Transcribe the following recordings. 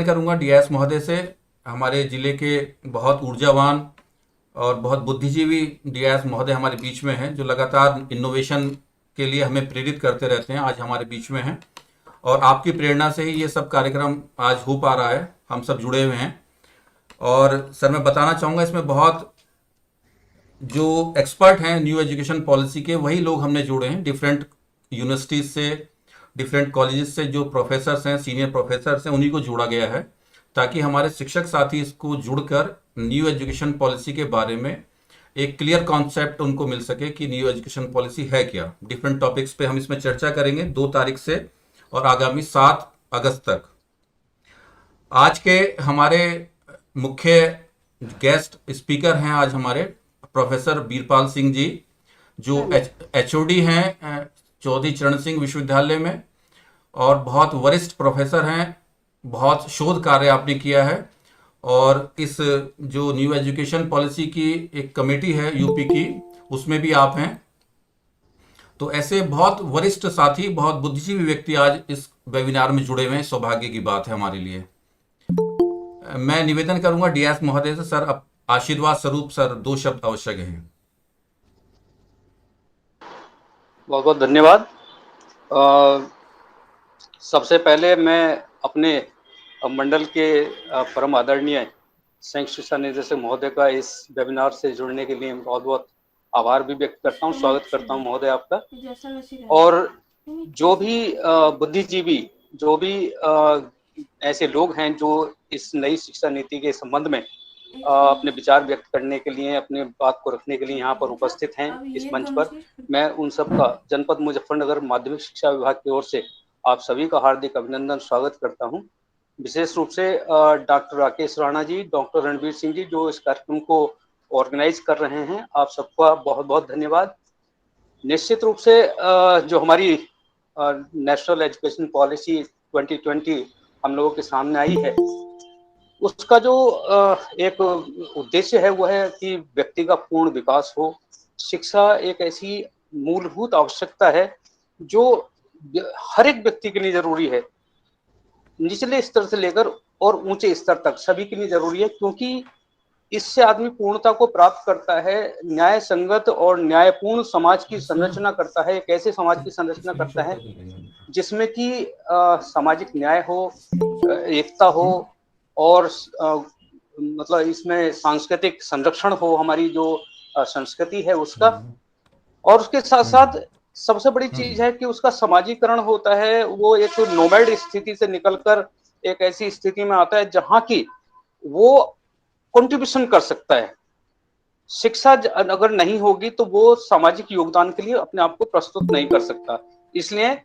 निवेदन करूंगा डीएस महोदय से, हमारे जिले के बहुत ऊर्जावान और बहुत बुद्धिजीवी डीएस महोदय हमारे बीच में हैं, जो लगातार इनोवेशन के लिए हमें प्रेरित करते रहते हैं, आज हमारे बीच में हैं। और आपकी प्रेरणा से ही ये सब कार्यक्रम आज हो पा रहा है, हम सब जुड़े हुए हैं। और सर मैं बताना चाहूँगा, इसमें बहुत जो एक्सपर्ट हैं न्यू एजुकेशन पॉलिसी के, वही लोग हमने जोड़े हैं डिफरेंट यूनिवर्सिटीज से, डिफरेंट कॉलेजेस से। जो प्रोफेसर्स हैं, सीनियर प्रोफेसर्स हैं, उन्हीं को जोड़ा गया है, ताकि हमारे शिक्षक साथी इसको जुड़कर न्यू एजुकेशन पॉलिसी के बारे में एक क्लियर कॉन्सेप्ट उनको मिल सके कि न्यू एजुकेशन पॉलिसी है क्या। डिफरेंट टॉपिक्स पे हम इसमें चर्चा करेंगे 2 तारीख से और आगामी 7 अगस्त तक। आज के हमारे मुख्य गेस्ट स्पीकर हैं आज हमारे प्रोफेसर बीरपाल सिंह जी, जो एचओडी हैं चौधरी चरण सिंह विश्वविद्यालय में, और बहुत वरिष्ठ प्रोफेसर हैं। बहुत शोध कार्य आपने किया है, और इस जो न्यू एजुकेशन पॉलिसी की एक कमेटी है यूपी की, उसमें भी आप हैं। तो ऐसे बहुत वरिष्ठ साथी, बहुत बुद्धिजीवी व्यक्ति आज इस वेबिनार में जुड़े हुए हैं। सौभाग्य की बात है हमारे लिए। मैं निवेदन करूंगा डीएस महोदय से, सर अब आशीर्वाद स्वरूप सर 2 शब्द आवश्यक हैं। बहुत बहुत धन्यवाद। सबसे पहले मैं अपने मंडल के परम आदरणीय संयुक्त शिक्षा निदेशक महोदय का इस वेबिनार से जुड़ने के लिए बहुत बहुत आभार भी व्यक्त करता हूँ, स्वागत करता हूँ महोदय आपका। और जो भी बुद्धिजीवी, जो भी ऐसे लोग हैं जो इस नई शिक्षा नीति के संबंध में अपने विचार व्यक्त करने के लिए, अपने बात को रखने के लिए यहाँ पर उपस्थित हैं इस मंच पर, मैं उन सबका जनपद मुजफ्फरनगर माध्यमिक शिक्षा विभाग की ओर से आप सभी का हार्दिक अभिनंदन, स्वागत करता हूँ। विशेष रूप से डॉक्टर राकेश राणा जी, डॉक्टर रणवीर सिंह जी, जो इस कार्यक्रम को ऑर्गेनाइज कर रहे हैं, आप सबका बहुत बहुत धन्यवाद। निश्चित रूप से जो हमारी नेशनल एजुकेशन पॉलिसी 2020 हम लोगों के सामने आई है, उसका जो एक उद्देश्य है वो है कि व्यक्ति का पूर्ण विकास हो। शिक्षा एक ऐसी मूलभूत आवश्यकता है जो हर एक व्यक्ति के लिए जरूरी है, निचले स्तर से लेकर और ऊंचे स्तर तक सभी के लिए जरूरी है, क्योंकि इससे आदमी पूर्णता को प्राप्त करता है, न्याय संगत और न्यायपूर्ण समाज की संरचना करता है। एक ऐसे समाज की संरचना करता है जिसमें कि सामाजिक न्याय हो, एकता हो, और मतलब इसमें सांस्कृतिक संरक्षण हो, हमारी जो संस्कृति है उसका। और उसके साथ साथ सबसे बड़ी चीज है कि उसका समाजीकरण होता है। वो एक नोमैड स्थिति से निकलकर एक ऐसी स्थिति में आता है जहां की वो कंट्रीब्यूशन कर सकता है। शिक्षा अगर नहीं होगी तो वो सामाजिक योगदान के लिए अपने आप को प्रस्तुत नहीं कर सकता। इसलिए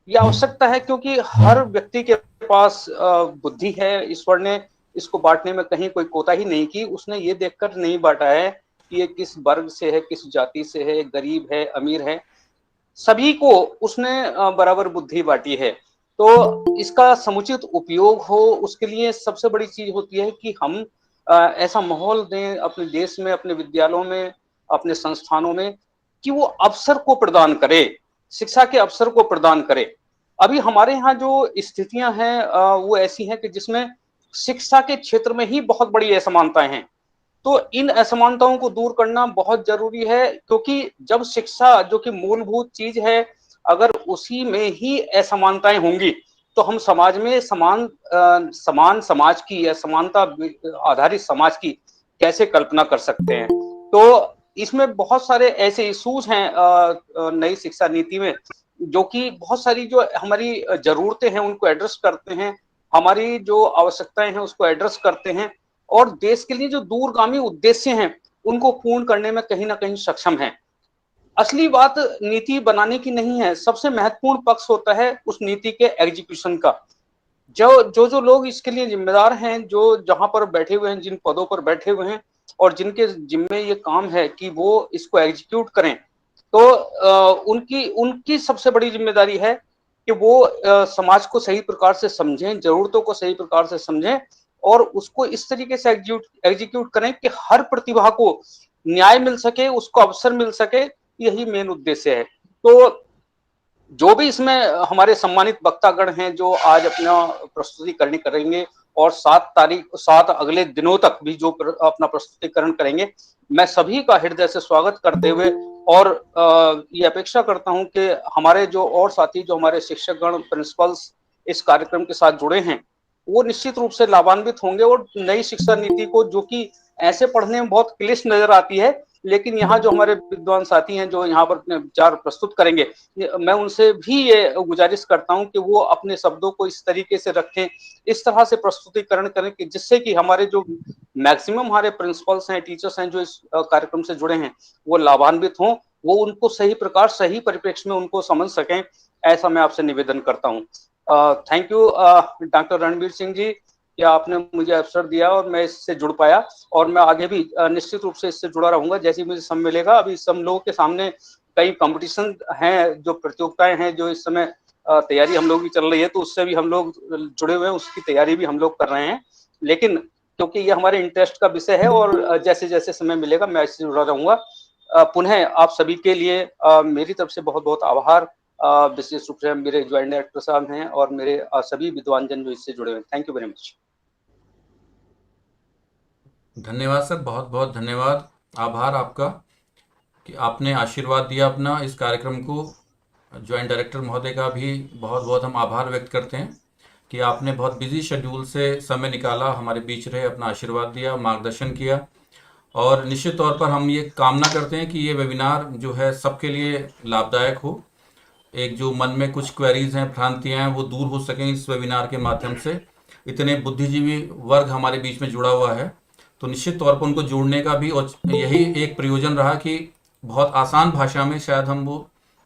यह आवश्यकता है, क्योंकि हर व्यक्ति के पास बुद्धि है। ईश्वर ने इसको बांटने में कहीं कोई कोताही नहीं की। उसने ये देखकर नहीं बांटा है कि ये किस वर्ग से है, किस जाति से है, गरीब है, अमीर है, सभी को उसने बराबर बुद्धि बांटी है। तो इसका समुचित उपयोग हो, उसके लिए सबसे बड़ी चीज होती है कि हम ऐसा माहौल दें अपने देश में, अपने विद्यालयों में, अपने संस्थानों में, कि वो अवसर को प्रदान करे, शिक्षा के अवसर को प्रदान करे। अभी हमारे यहाँ जो स्थितियां हैं वो ऐसी हैं कि जिसमें शिक्षा के क्षेत्र में ही बहुत बड़ी असमानताएं हैं। तो इन असमानताओं को दूर करना बहुत जरूरी है, क्योंकि जब शिक्षा जो कि मूलभूत चीज है, अगर उसी में ही असमानताएं होंगी तो हम समाज में समान समाज की या समानता आधारित समाज की कैसे कल्पना कर सकते हैं। तो इसमें बहुत सारे ऐसे इश्यूज हैं नई शिक्षा नीति में, जो कि बहुत सारी जो हमारी जरूरतें हैं उनको एड्रेस करते हैं, हमारी जो आवश्यकताएं हैं उसको एड्रेस करते हैं, और देश के लिए जो दूरगामी उद्देश्य हैं उनको पूर्ण करने में कहीं ना कहीं सक्षम है। असली बात नीति बनाने की नहीं है, सबसे महत्वपूर्ण पक्ष होता है उस नीति के एग्जीक्यूशन का। जो लोग इसके लिए जिम्मेदार हैं, जो जहां पर बैठे हुए हैं, जिन पदों पर बैठे हुए हैं, और जिनके जिम्मे ये काम है कि वो इसको एग्जीक्यूट करें, तो उनकी उनकी सबसे बड़ी जिम्मेदारी है कि वो समाज को सही प्रकार से समझें, जरूरतों को सही प्रकार से समझें, और उसको इस तरीके से एग्जीक्यूट करें कि हर प्रतिभा को न्याय मिल सके, उसको अवसर मिल सके। यही मेन उद्देश्य है। तो जो भी इसमें हमारे सम्मानित वक्तागण हैं जो आज अपना प्रस्तुति करेंगे, और 7 अगले दिनों तक भी जो अपना प्रस्तुतिकरण करेंगे, मैं सभी का हृदय से स्वागत करते हुए और ये अपेक्षा करता हूं कि हमारे जो और साथी, जो हमारे शिक्षकगण, प्रिंसिपल्स इस कार्यक्रम के साथ जुड़े हैं, वो निश्चित रूप से लाभान्वित होंगे और नई शिक्षा नीति को, जो कि ऐसे पढ़ने में बहुत क्लिष्ट नजर आती है, लेकिन यहाँ जो हमारे विद्वान साथी हैं जो यहाँ पर अपने विचार प्रस्तुत करेंगे, मैं उनसे भी ये गुजारिश करता हूं कि वो अपने शब्दों को इस तरीके से रखें, इस तरह से प्रस्तुतिकरण करें कि जिससे कि हमारे जो मैक्सिमम हमारे प्रिंसिपल्स हैं, टीचर्स हैं जो इस कार्यक्रम से जुड़े हैं, वो लाभान्वित हों, वो उनको सही प्रकार, सही परिप्रेक्ष्य में उनको समझ सकें, ऐसा मैं आपसे निवेदन करता हूं। Thank you doctor Ranbir Singh ji कि आपने मुझे अवसर दिया और मैं इससे जुड़ पाया, और मैं आगे भी निश्चित रूप से इससे जुड़ा रहूंगा जैसे मुझे समय मिलेगा। अभी सब लोगों के सामने कई कंपटीशन हैं, जो प्रतियोगिताएं हैं, जो इस समय तैयारी हम लोग की चल रही है, तो उससे भी हम लोग जुड़े हुए हैं, उसकी तैयारी भी हम लोग कर रहे हैं। लेकिन क्योंकि ये हमारे इंटरेस्ट का विषय है और जैसे जैसे समय मिलेगा मैं इससे जुड़ा रहूंगा। पुनः आप सभी के लिए मेरी तरफ से बहुत बहुत आभार। विशेष रूप से मेरे ज्वाइंट डायरेक्टर साहब हैं और मेरे सभी विद्वान जन जो इससे जुड़े हुए हैं। Thank you very much. धन्यवाद सर, बहुत बहुत धन्यवाद। आभार आपका कि आपने आशीर्वाद दिया अपना इस कार्यक्रम को। ज्वाइंट डायरेक्टर महोदय का भी बहुत बहुत हम आभार व्यक्त करते हैं कि आपने बहुत बिजी शेड्यूल से समय निकाला, हमारे बीच रहे, अपना आशीर्वाद दिया, मार्गदर्शन किया। और निश्चित तौर पर हम ये कामना करते हैं कि ये वेबिनार जो है सबके लिए लाभदायक हो। एक जो मन में कुछ क्वेरीज हैं, भ्रांतियां हैं, वो दूर हो सकें इस वेबिनार के माध्यम से। इतने बुद्धिजीवी वर्ग हमारे बीच में जुड़ा हुआ है, तो निश्चित तौर पर उनको जोड़ने का भी और यही एक प्रयोजन रहा कि बहुत आसान भाषा में शायद हम वो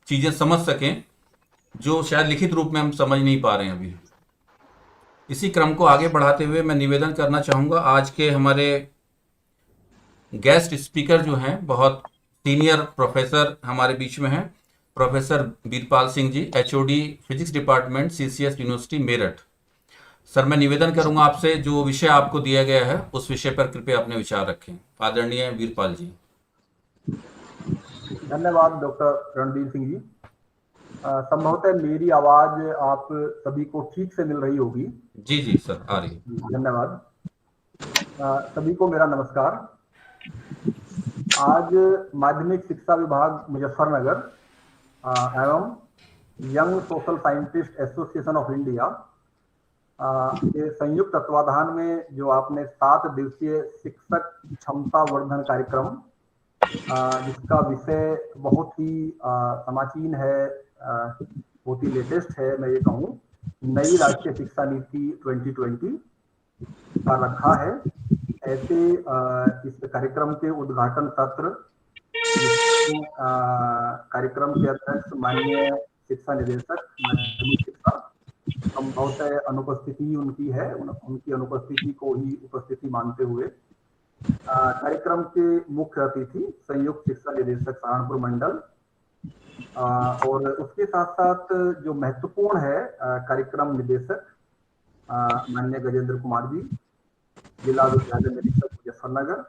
चीज़ें समझ सकें जो शायद लिखित रूप में हम समझ नहीं पा रहे हैं अभी। इसी क्रम को आगे बढ़ाते हुए मैं निवेदन करना चाहूँगा, आज के हमारे गेस्ट स्पीकर जो हैं, बहुत सीनियर प्रोफेसर हमारे बीच में हैं, professor Veerpal Singh ji, HOD physics department, CCS university Meerut. Sir, मैं निवेदन करूंगा आपसे, जो विषय आपको दिया गया है उस विषय पर कृपया अपने विचार रखें। आदरणीय वीरपाल जी। धन्यवाद डॉक्टर रणबीर सिंह जी। संभवतः मेरी आवाज आप सभी को ठीक से मिल रही होगी। जी जी सर, आ रही है। धन्यवाद। सभी को मेरा नमस्कार। आज माध्यमिक शिक्षा विभाग मुजफ्फरनगर एवं young social scientist association of India के संयुक्त तत्वाधान में जो आपने 7 दिवसीय शिक्षक क्षमता वर्धन कार्यक्रम, जिसका विषय बहुत ही समाचीन है, बहुत ही लेटेस्ट है, मैं ये कहूँ, नई राष्ट्रीय शिक्षा नीति 2020 का रखा है। ऐसे इस कार्यक्रम के उद्घाटन सत्र कार्यक्रम के अध्यक्ष माननीय शिक्षा निदेशक माध्यमिक शिक्षा, संभवतः अनुपस्थिति उनकी है, उनकी अनुपस्थिति को ही उपस्थिति मानते हुए कार्यक्रम के मुख्य अतिथि संयुक्त शिक्षा निदेशक सहारनपुर मंडल, और उसके साथ साथ जो महत्वपूर्ण है कार्यक्रम निदेशक माननीय गजेंद्र कुमार जी, जिला विद्यालय निरीक्षक मुजफ्फरनगर।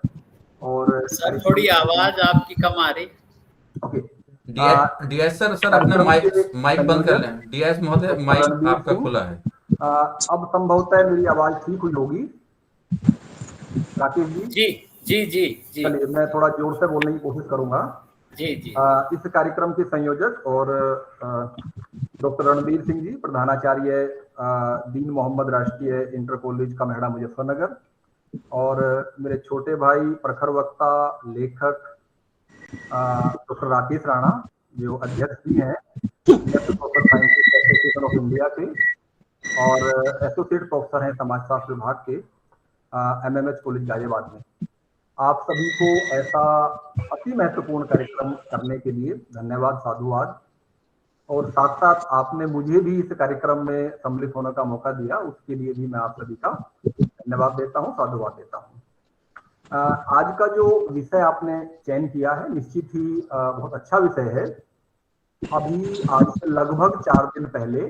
और सर थोड़ी आवाज आपकी कम आ रही। ओके, डीएस सर अपने माइक बंद कर लें। डीएस महोदय, माइक आपका खुला है। अब संभवतः मेरी आवाज ठीक हुई होगी राकेश जी। जी जी जी जी, चलिए मैं थोड़ा जोर से बोलने की कोशिश करूंगा। जी जी। इस कार्यक्रम के संयोजक और डॉक्टर रणबीर सिंह जी, प्रधानाचार्य दीन मोहम्मद राष्ट्रीय इंटर कॉलेज कामेहड़ा मुजफ्फरनगर, और मेरे छोटे भाई प्रखर वक्ता लेखक डॉक्टर राकेश राणा, जो अध्यक्ष भी हैं social scientist association of India के और एसोसिएट प्रोफेसर हैं समाजशास्त्र विभाग के एमएमएच कॉलेज गाजियाबाद में। आप सभी को ऐसा अति महत्वपूर्ण कार्यक्रम करने के लिए धन्यवाद, साधुवाद। और साथ साथ आपने मुझे भी इस कार्यक्रम में सम्मिलित होने का मौका दिया, उसके लिए भी मैं आप सभी का धन्यवाद देता हूं, साधुवाद देता हूं। आज का जो विषय आपने चयन किया है निश्चित ही बहुत अच्छा विषय है। अभी आज से लगभग 4 दिन पहले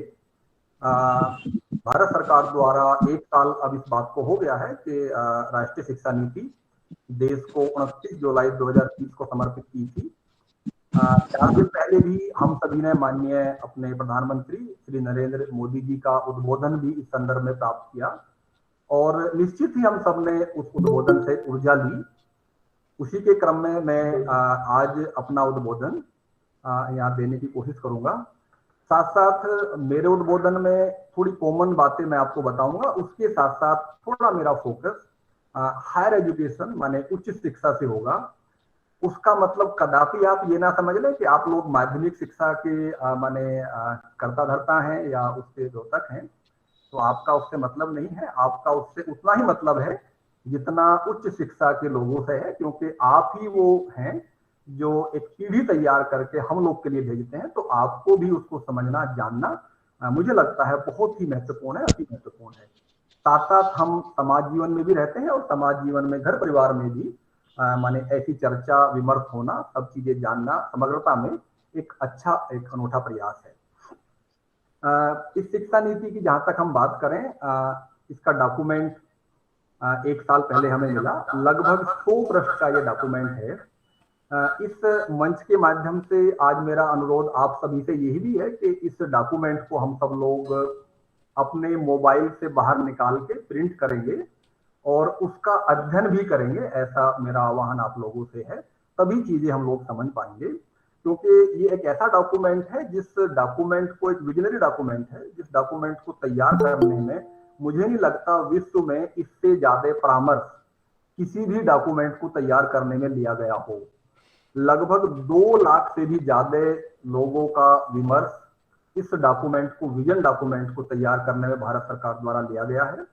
भारत सरकार द्वारा 1 साल अब इस बात को हो गया है कि राष्ट्रीय शिक्षा नीति देश को 29 जुलाई 2030 को समर्पित की थी। 4 दिन पहले भी हम सभी ने माननीय अपने प्रधानमंत्री श्री नरेंद्र मोदी जी का उद्बोधन भी इस संदर्भ में प्राप्त किया। और निश्चित ही हम सब ने उस उद्बोधन से ऊर्जा ली। उसी के क्रम में मैं आज अपना उद्बोधन यहाँ देने की कोशिश करूंगा। साथ साथ मेरे उद्बोधन में थोड़ी कॉमन बातें मैं आपको बताऊंगा, उसके साथ साथ थोड़ा मेरा फोकस हायर एजुकेशन माने उच्च शिक्षा से होगा। उसका मतलब कदापि आप ये ना समझ लें कि आप लोग माध्यमिक शिक्षा के माने कर्ता धर्ता हैं या उसके द्योतक हैं, तो आपका उससे मतलब नहीं है। आपका उससे उतना ही मतलब है जितना उच्च शिक्षा के लोगों से है, क्योंकि आप ही वो हैं जो एक पीढ़ी तैयार करके हम लोग के लिए भेजते हैं। तो आपको भी उसको समझना जानना मुझे लगता है बहुत ही महत्वपूर्ण है, अति महत्वपूर्ण है। साथ साथ हम समाज जीवन में भी रहते हैं और समाज जीवन में घर परिवार में भी माने ऐसी चर्चा विमर्श होना, सब चीजें जानना समग्रता में एक अच्छा एक अनूठा प्रयास है। इस शिक्षा नीति की जहां तक हम बात करें, इसका डॉक्यूमेंट 1 साल पहले हमें मिला। लगभग 100 पृष्ठ का ये डॉक्यूमेंट है। इस मंच के माध्यम से आज मेरा अनुरोध आप सभी से यही भी है कि इस डॉक्यूमेंट को हम सब लोग अपने मोबाइल से बाहर निकाल के प्रिंट करेंगे और उसका अध्ययन भी करेंगे, ऐसा मेरा आह्वान आप लोगों से है। तभी चीजें हम लोग समझ पाएंगे, क्योंकि ये एक ऐसा डॉक्यूमेंट है जिस डॉक्यूमेंट को, एक विजनरी डॉक्यूमेंट है जिस डॉक्यूमेंट को तैयार करने में मुझे नहीं लगता विश्व में इससे ज्यादा परामर्श किसी भी डॉक्यूमेंट को तैयार करने में लिया गया हो। लगभग 2 लाख से भी ज्यादा लोगों का विमर्श इस डॉक्यूमेंट को, विजन डॉक्यूमेंट को तैयार करने में भारत सरकार द्वारा लिया गया है,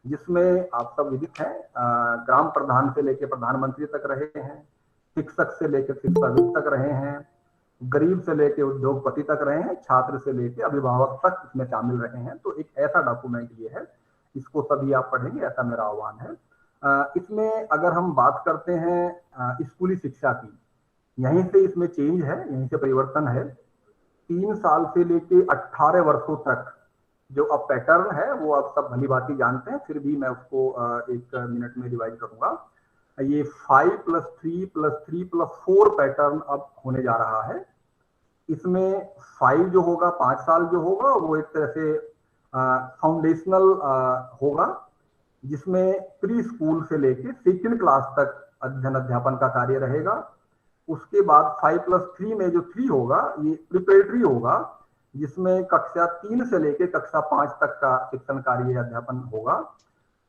जिसमें आप सब विदित हैं, ग्राम प्रधान से लेकर प्रधानमंत्री तक रहे हैं, शिक्षक से लेकर शिक्षाविद तक रहे हैं, गरीब से लेकर उद्योगपति तक रहे हैं, छात्र से लेकर अभिभावक तक इसमें शामिल रहे हैं। तो एक ऐसा डॉक्यूमेंट ये है, इसको सभी आप पढ़ेंगे, ऐसा मेरा आह्वान है। इसमें अगर हम बात करते हैं स्कूली शिक्षा की, यहीं से इसमें चेंज है, यहीं से परिवर्तन है। 3 साल से लेकर 18 वर्षों तक जो अब पैटर्न है वो आप सब भली भांति जानते हैं, फिर भी मैं उसको 1 मिनट में डिवाइड करूंगा। ये 5+3+3+4 पैटर्न अब होने जा रहा है। इसमें 5 जो होगा, 5 साल जो होगा, वो एक तरह से फाउंडेशनल होगा, जिसमें प्री स्कूल से लेके 2nd क्लास तक अध्ययन अध्यापन का कार्य रहेगा। उसके बाद 5+3 में जो 3 होगा ये प्रिपरेटरी होगा, जिसमें कक्षा 3 से लेके कक्षा 5 तक का शिक्षण कार्य अध्यापन होगा।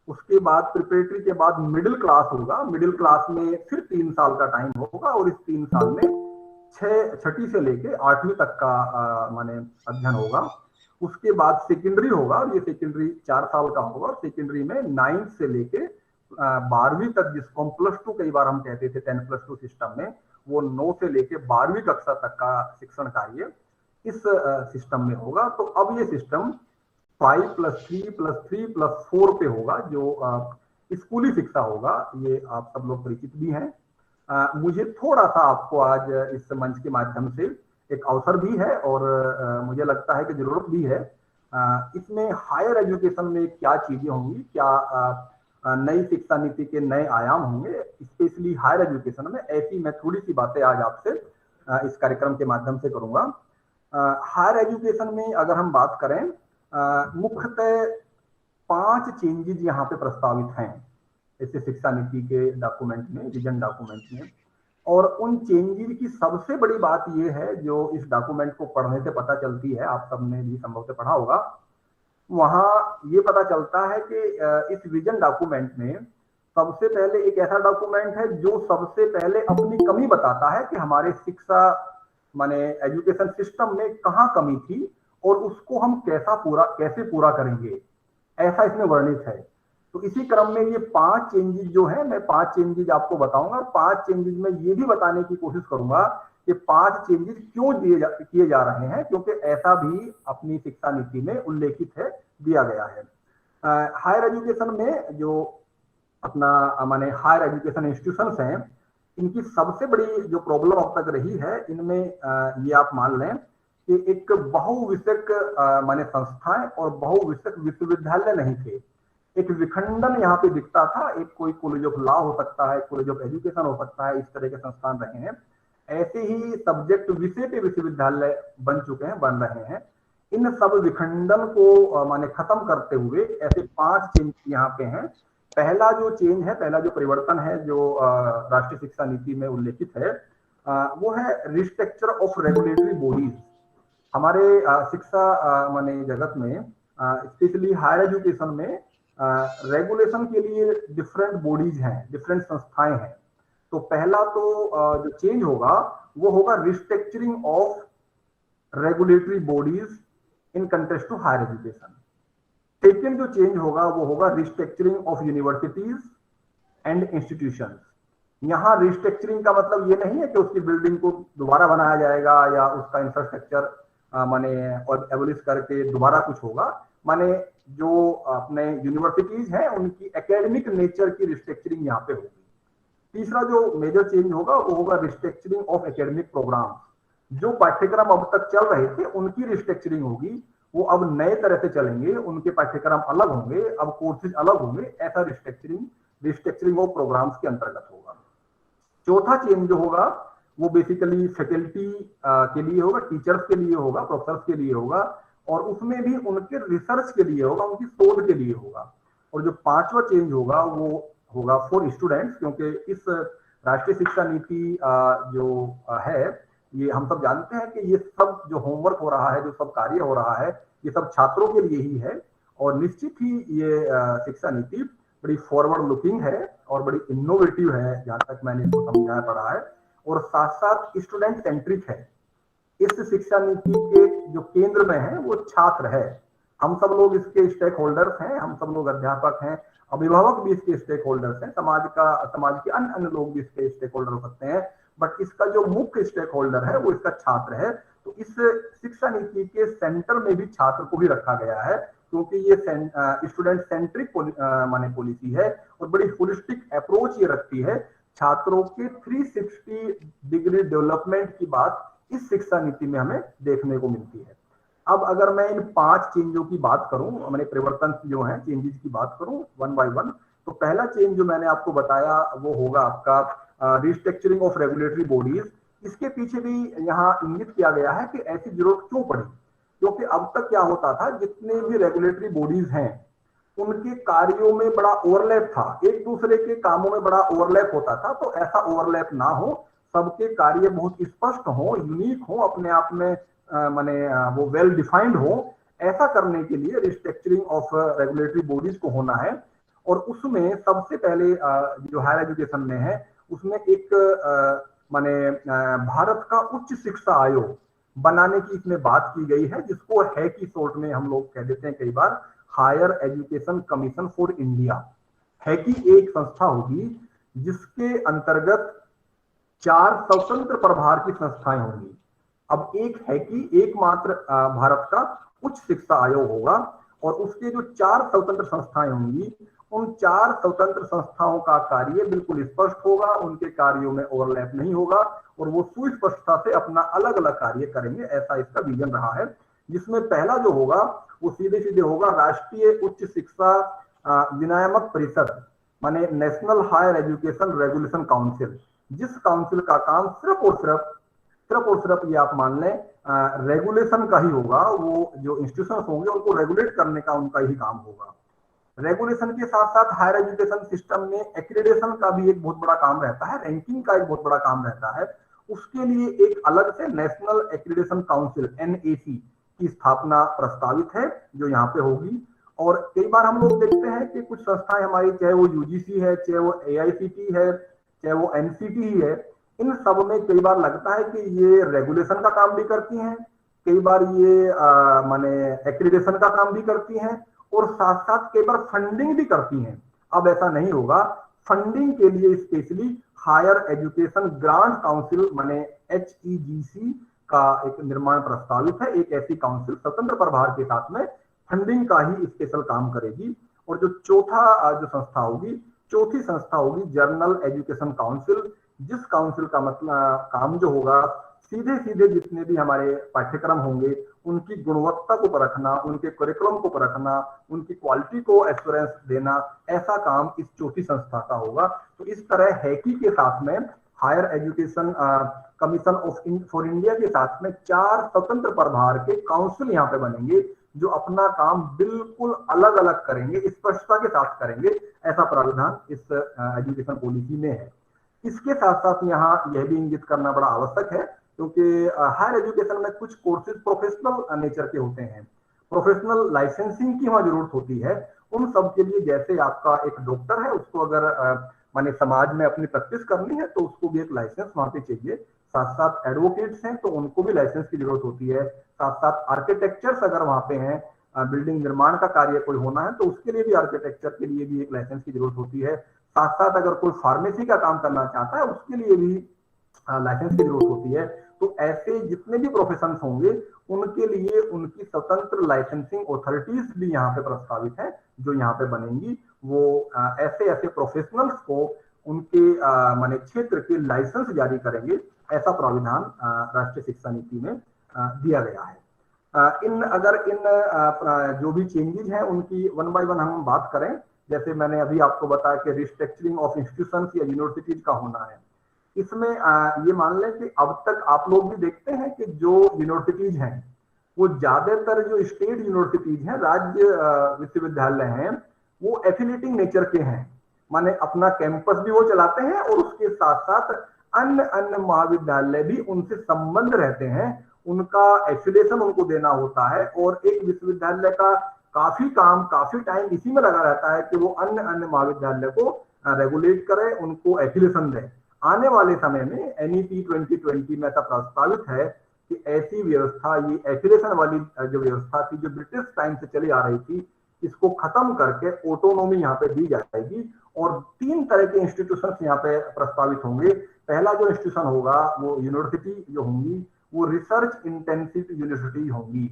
उसके बाद प्रिपरेटरी के बाद मिडिल क्लास होगा, मिडिल क्लास में फिर 3 साल का टाइम होगा और इस 3 साल में 6ठी से लेके 8वीं तक का माने अध्ययन होगा। उसके बाद सेकेंडरी होगा, ये सेकेंडरी 4 साल का होगा। सेकेंडरी में 9th से लेके 12वीं तक, जिसको हम +2 कई बार हम कहते थे 10+2 सिस्टम में, वो 9 से लेके 12वीं कक्षा तक का शिक्षण कार्य इस सिस्टम में होगा। तो अब ये सिस्टम 5+3+3+4 पे होगा, जो स्कूली शिक्षा होगा। ये आप सब लोग परिचित भी हैं। मुझे थोड़ा सा आपको आज इस मंच के माध्यम से एक अवसर भी है और मुझे लगता है कि जरूरत भी है। इसमें हायर एजुकेशन में क्या चीजें होंगी, क्या नई शिक्षा नीति के नए आयाम होंगे स्पेशली हायर एजुकेशन में, ऐसी मैं थोड़ी सी बातें आज आपसे इस कार्यक्रम के माध्यम से करूंगा। हायर एजुकेशन में अगर हम बात करें, मुख्यतः 5 चेंजेस यहाँ पे प्रस्तावित हैं ऐसे शिक्षा नीति के डॉक्यूमेंट में, विजन डॉक्यूमेंट में। और उन चेंजेस की सबसे बड़ी बात यह है, जो इस डॉक्यूमेंट को पढ़ने से पता चलती है, आप सबने भी संभवतः पढ़ा होगा, वहां ये पता चलता है कि इस विजन डॉक्यूमेंट में सबसे पहले एक ऐसा डॉक्यूमेंट है जो सबसे पहले अपनी कमी बताता है कि हमारे शिक्षा माने एजुकेशन सिस्टम में कहाँ कमी थी और उसको हम कैसे पूरा करेंगे, ऐसा इसमें वर्णित है। तो इसी क्रम में ये 5 चेंजेस जो है, मैं 5 चेंजेस आपको बताऊंगा। 5 चेंजेस में ये भी बताने की कोशिश करूंगा कि 5 चेंजेस क्यों किए जा रहे हैं, क्योंकि ऐसा भी अपनी शिक्षा नीति में उल्लेखित है, दिया गया है। हायर एजुकेशन में जो अपना माने हायर एजुकेशन इंस्टीट्यूशंस हैं, इनकी सबसे बड़ी जो प्रॉब्लम अब तक रही है, इनमें ये आप मान लें कि एक बहुविषयक माने संस्थाएं और बहुविषयक विश्वविद्यालय नहीं थे। एक विखंडन यहाँ पे दिखता था, एक कोई कॉलेज ऑफ लॉ हो सकता है, कॉलेज ऑफ एजुकेशन हो सकता है, इस तरह के संस्थान रहे हैं। ऐसे ही सब्जेक्ट विषय पे विश्वविद्यालय बन चुके हैं, बन रहे हैं। इन सब विखंडन को माने खत्म करते हुए ऐसे 5 चेंज यहाँ पे हैं। पहला जो चेंज है, पहला जो परिवर्तन है जो राष्ट्रीय शिक्षा नीति में उल्लेखित है, वो है रिस्ट्रक्चर ऑफ रेगुलेटरी बॉडीज। हमारे शिक्षा माने जगत में, स्पेशली हायर एजुकेशन में, रेगुलेशन के लिए डिफरेंट बॉडीज हैं, डिफरेंट संस्थाएं हैं। तो पहला तो जो चेंज होगा वो होगा restructuring of regulatory bodies in context to higher education. Second जो चेंज होगा वो होगा restructuring of universities and institutions. यहाँ रिस्ट्रक्चरिंग का मतलब ये नहीं है कि उसकी बिल्डिंग को दोबारा बनाया जाएगा या उसका इंफ्रास्ट्रक्चर माने और एबोलिश करके दोबारा कुछ होगा। माने जो अपने यूनिवर्सिटीज हैं उनकी एकेडमिक नेचर की रिस्ट्रक्चरिंग यहाँ पे होगी। तीसरा जो मेजर चेंज होगा वो होगा रिस्ट्रक्चरिंग ऑफ एकेडमिक प्रोग्राम। जो पाठ्यक्रम अब तक चल रहे थे उनकी रिस्ट्रक्चरिंग होगी, वो अब नए तरह से चलेंगे, उनके पाठ्यक्रम अलग होंगे, अब कोर्सेज अलग होंगे। ऐसा रिस्ट्रक्चरिंग ऑफ प्रोग्राम्स के अंतर्गत होगा। चौथा चेंज जो होगा वो बेसिकली फैकल्टी के लिए होगा, टीचर्स के लिए होगा, प्रोफेसर्स के लिए होगा, और उसमें भी उनके रिसर्च के लिए होगा, उनकी शोध के लिए होगा। और जो पांचवा चेंज होगा वो होगा फॉर स्टूडेंट्स, क्योंकि इस राष्ट्रीय शिक्षा नीति जो है, ये हम सब जानते हैं कि ये सब जो होमवर्क हो रहा है, जो सब कार्य हो रहा है, ये सब छात्रों के लिए ही है। और निश्चित ही ये शिक्षा नीति बड़ी फॉरवर्ड लुकिंग है और बड़ी इनोवेटिव है, जहां तक मैंने इसको समझा पढ़ा है, और साथ साथ स्टूडेंट सेंट्रिक है। इस शिक्षा नीति के जो केंद्र में है वो छात्र है। हम सब लोग इसके स्टेक होल्डर्स हैं, हम सब लोग अध्यापक हैं, अभिभावक भी इसके स्टेक होल्डर्स हैं, समाज के अन्य लोग भी इसके स्टेक होल्डर हो सकते हैं, बट इसका जो मुख्य स्टेक होल्डर है वो इसका छात्र है। तो इस शिक्षा नीति के सेंटर में भी छात्र को ही रखा गया है, क्योंकि ये स्टूडेंट सेंट्रिक माने पॉलिसी है और बड़ी होलिस्टिक अप्रोच ये रखती है। छात्रों के 360 डिग्री डेवलपमेंट की बात इस शिक्षा नीति में हमें देखने को मिलती है। अब अगर मैं इन 5 चेंजों की बात करूं, मैंने परिवर्तन जो है चेंजेस की बात करूं वन बाय वन, तो पहला चेंज जो मैंने आपको बताया वो होगा आपका रिस्ट्रक्चरिंग ऑफ रेगुलेटरी बॉडीज। इसके पीछे भी यहाँ इंगित किया गया है कि ऐसी जरूरत क्यों पड़ी, क्योंकि अब तक क्या होता था, जितने भी रेगुलेटरी बॉडीज हैं उनके कार्यों में बड़ा ओवरलैप था, एक दूसरे के कामों में बड़ा ओवरलैप होता था। तो ऐसा ओवरलैप ना हो, सबके कार्य बहुत स्पष्ट हो, यूनिक हो, अपने आप में माने वो वेल डिफाइंड हो। ऐसा करने के लिए रिस्ट्रक्चरिंग ऑफ रेगुलेटरी बॉडीज को होना है। और उसमें सबसे पहले जो हायर एजुकेशन में है उसमें एक माने भारत का उच्च शिक्षा आयोग बनाने की इसमें बात की गई है, जिसको है की शॉर्ट में हम लोग कह देते हैं कई बार, higher education commission for India. है कि एक संस्था होगी जिसके अंतर्गत 4 स्वतंत्र प्रभार की संस्थाएं होंगी। अब एक है कि एकमात्र भारत का उच्च शिक्षा आयोग होगा, और उसके जो 4 स्वतंत्र संस्थाएं होंगी, उन 4 स्वतंत्र संस्थाओं का कार्य बिल्कुल स्पष्ट होगा, उनके कार्यों में ओवरलैप नहीं होगा, और वो सुस्पष्टता से अपना अलग अलग कार्य करेंगे। ऐसा इसका विजन रहा है, जिसमें पहला जो होगा वो सीधे सीधे होगा राष्ट्रीय उच्च शिक्षा विनियामक परिषद, माने national higher education regulation council, जिस काउंसिल का काम सिर्फ और सिर्फ ये आप मान लें रेगुलेशन का ही होगा। वो जो इंस्टीट्यूशन होंगे उनको रेगुलेट करने का उनका ही काम होगा। रेगुलेशन के साथ साथ हायर एजुकेशन सिस्टम में एक्रेडिटेशन का भी एक बहुत बड़ा काम रहता है, रैंकिंग का एक बहुत बड़ा काम रहता है। उसके लिए एक अलग से नेशनल एक्रेडिटेशन काउंसिल NAC की स्थापना प्रस्तावित है, जो यहाँ पे होगी। और कई बार हम लोग देखते हैं कि कुछ संस्थाएं हमारी, चाहे वो UGC है, चाहे वो AICT है, चाहे वो NCT ही है, इन सब में कई बार लगता है कि ये रेगुलेशन का काम भी करती हैं, कई बार ये माने एक्रेडिटेशन का काम भी करती हैं, और साथ साथ कई बार फंडिंग भी करती हैं। अब ऐसा नहीं होगा, फंडिंग के लिए specially higher education grant council माने HEGC का एक निर्माण प्रस्तावित है। एक ऐसी काउंसिल स्वतंत्र प्रभार के साथ में फंडिंग का ही स्पेशल काम करेगी। और जो चौथी संस्था होगी जर्नल एजुकेशन काउंसिल, जिस काउंसिल का मतलब काम जो होगा सीधे सीधे जितने भी हमारे पाठ्यक्रम होंगे उनकी गुणवत्ता को परखना, उनके करिकुलम को परखना, उनकी क्वालिटी को एश्योरेंस देना, ऐसा काम इस चौथी संस्था का होगा। तो इस तरह हैकी के साथ में higher education commission for India के साथ में 4 स्वतंत्र प्रभार के काउंसिल यहाँ पे बनेंगे, जो अपना काम बिल्कुल अलग अलग करेंगे, स्पष्टता के साथ करेंगे। ऐसा प्रावधान इस एजुकेशन पॉलिसी में है। इसके साथ साथ यहाँ यह भी इंगित करना बड़ा आवश्यक है, क्योंकि हायर एजुकेशन में कुछ कोर्सेज प्रोफेशनल नेचर के होते हैं, प्रोफेशनल लाइसेंसिंग की वहां जरूरत होती है। उन सब के लिए, जैसे आपका एक डॉक्टर है, उसको अगर माने समाज में अपनी प्रैक्टिस करनी है तो उसको भी एक लाइसेंस वहां पे चाहिए। साथ साथ एडवोकेट्स हैं तो उनको भी लाइसेंस की जरूरत होती है। साथ साथ आर्किटेक्चर्स अगर वहां पे हैं, बिल्डिंग निर्माण का कार्य कोई होना है तो उसके लिए भी आर्किटेक्चर के लिए भी एक लाइसेंस की जरूरत होती है। साथ साथ अगर कोई फार्मेसी का काम करना चाहता है उसके लिए भी लाइसेंस की जरूरत होती है। तो ऐसे जितने भी प्रोफेशन होंगे उनके लिए उनकी स्वतंत्र लाइसेंसिंग अथॉरिटीज भी यहाँ पे प्रस्तावित है, जो यहाँ पे बनेंगी। वो ऐसे ऐसे प्रोफेशनल्स को उनके माने क्षेत्र के लाइसेंस जारी करेंगे। ऐसा प्राविधान राष्ट्रीय शिक्षा नीति में दिया गया है। इन जो भी चेंजेस हैं उनकी वन बाय वन हम बात करें। जैसे मैंने अभी आपको बताया कि रिस्ट्रक्चरिंग ऑफ इंस्टीट्यूशंस या यूनिवर्सिटीज का होना है। इसमें ये मान लें कि अब तक आप लोग भी देखते हैं कि जो यूनिवर्सिटीज हैं वो ज्यादातर जो स्टेट यूनिवर्सिटीज हैं, राज्य विश्वविद्यालय हैं, वो एफिलिएटिंग नेचर के हैं। माने अपना कैंपस भी वो चलाते हैं और उसके साथ साथ अन्य अन्य महाविद्यालय भी उनसे संबंध रहते हैं। उनका एफिलिएशन उनको देना होता है और एक विश्वविद्यालय का काफी टाइम इसी में लगा रहता है कि वो अन्य अन्य महाविद्यालय को रेगुलेट करे, उनको एफिलिएशन दे। आने वाले समय में एनईपी 2020 में ऐसा प्रस्तावित है कि ऐसी व्यवस्था, ये एफिलिएशन वाली जो व्यवस्था थी जो ब्रिटिश टाइम से चली आ रही थी, इसको खत्म करके ऑटोनॉमी यहाँ पे दी जाएगी। और 3 तरह के इंस्टीट्यूशंस यहाँ पे प्रस्तावित होंगे। पहला जो इंस्टीट्यूशन होगा वो यूनिवर्सिटी जो होंगी वो रिसर्च इंटेंसिव यूनिवर्सिटी होंगी।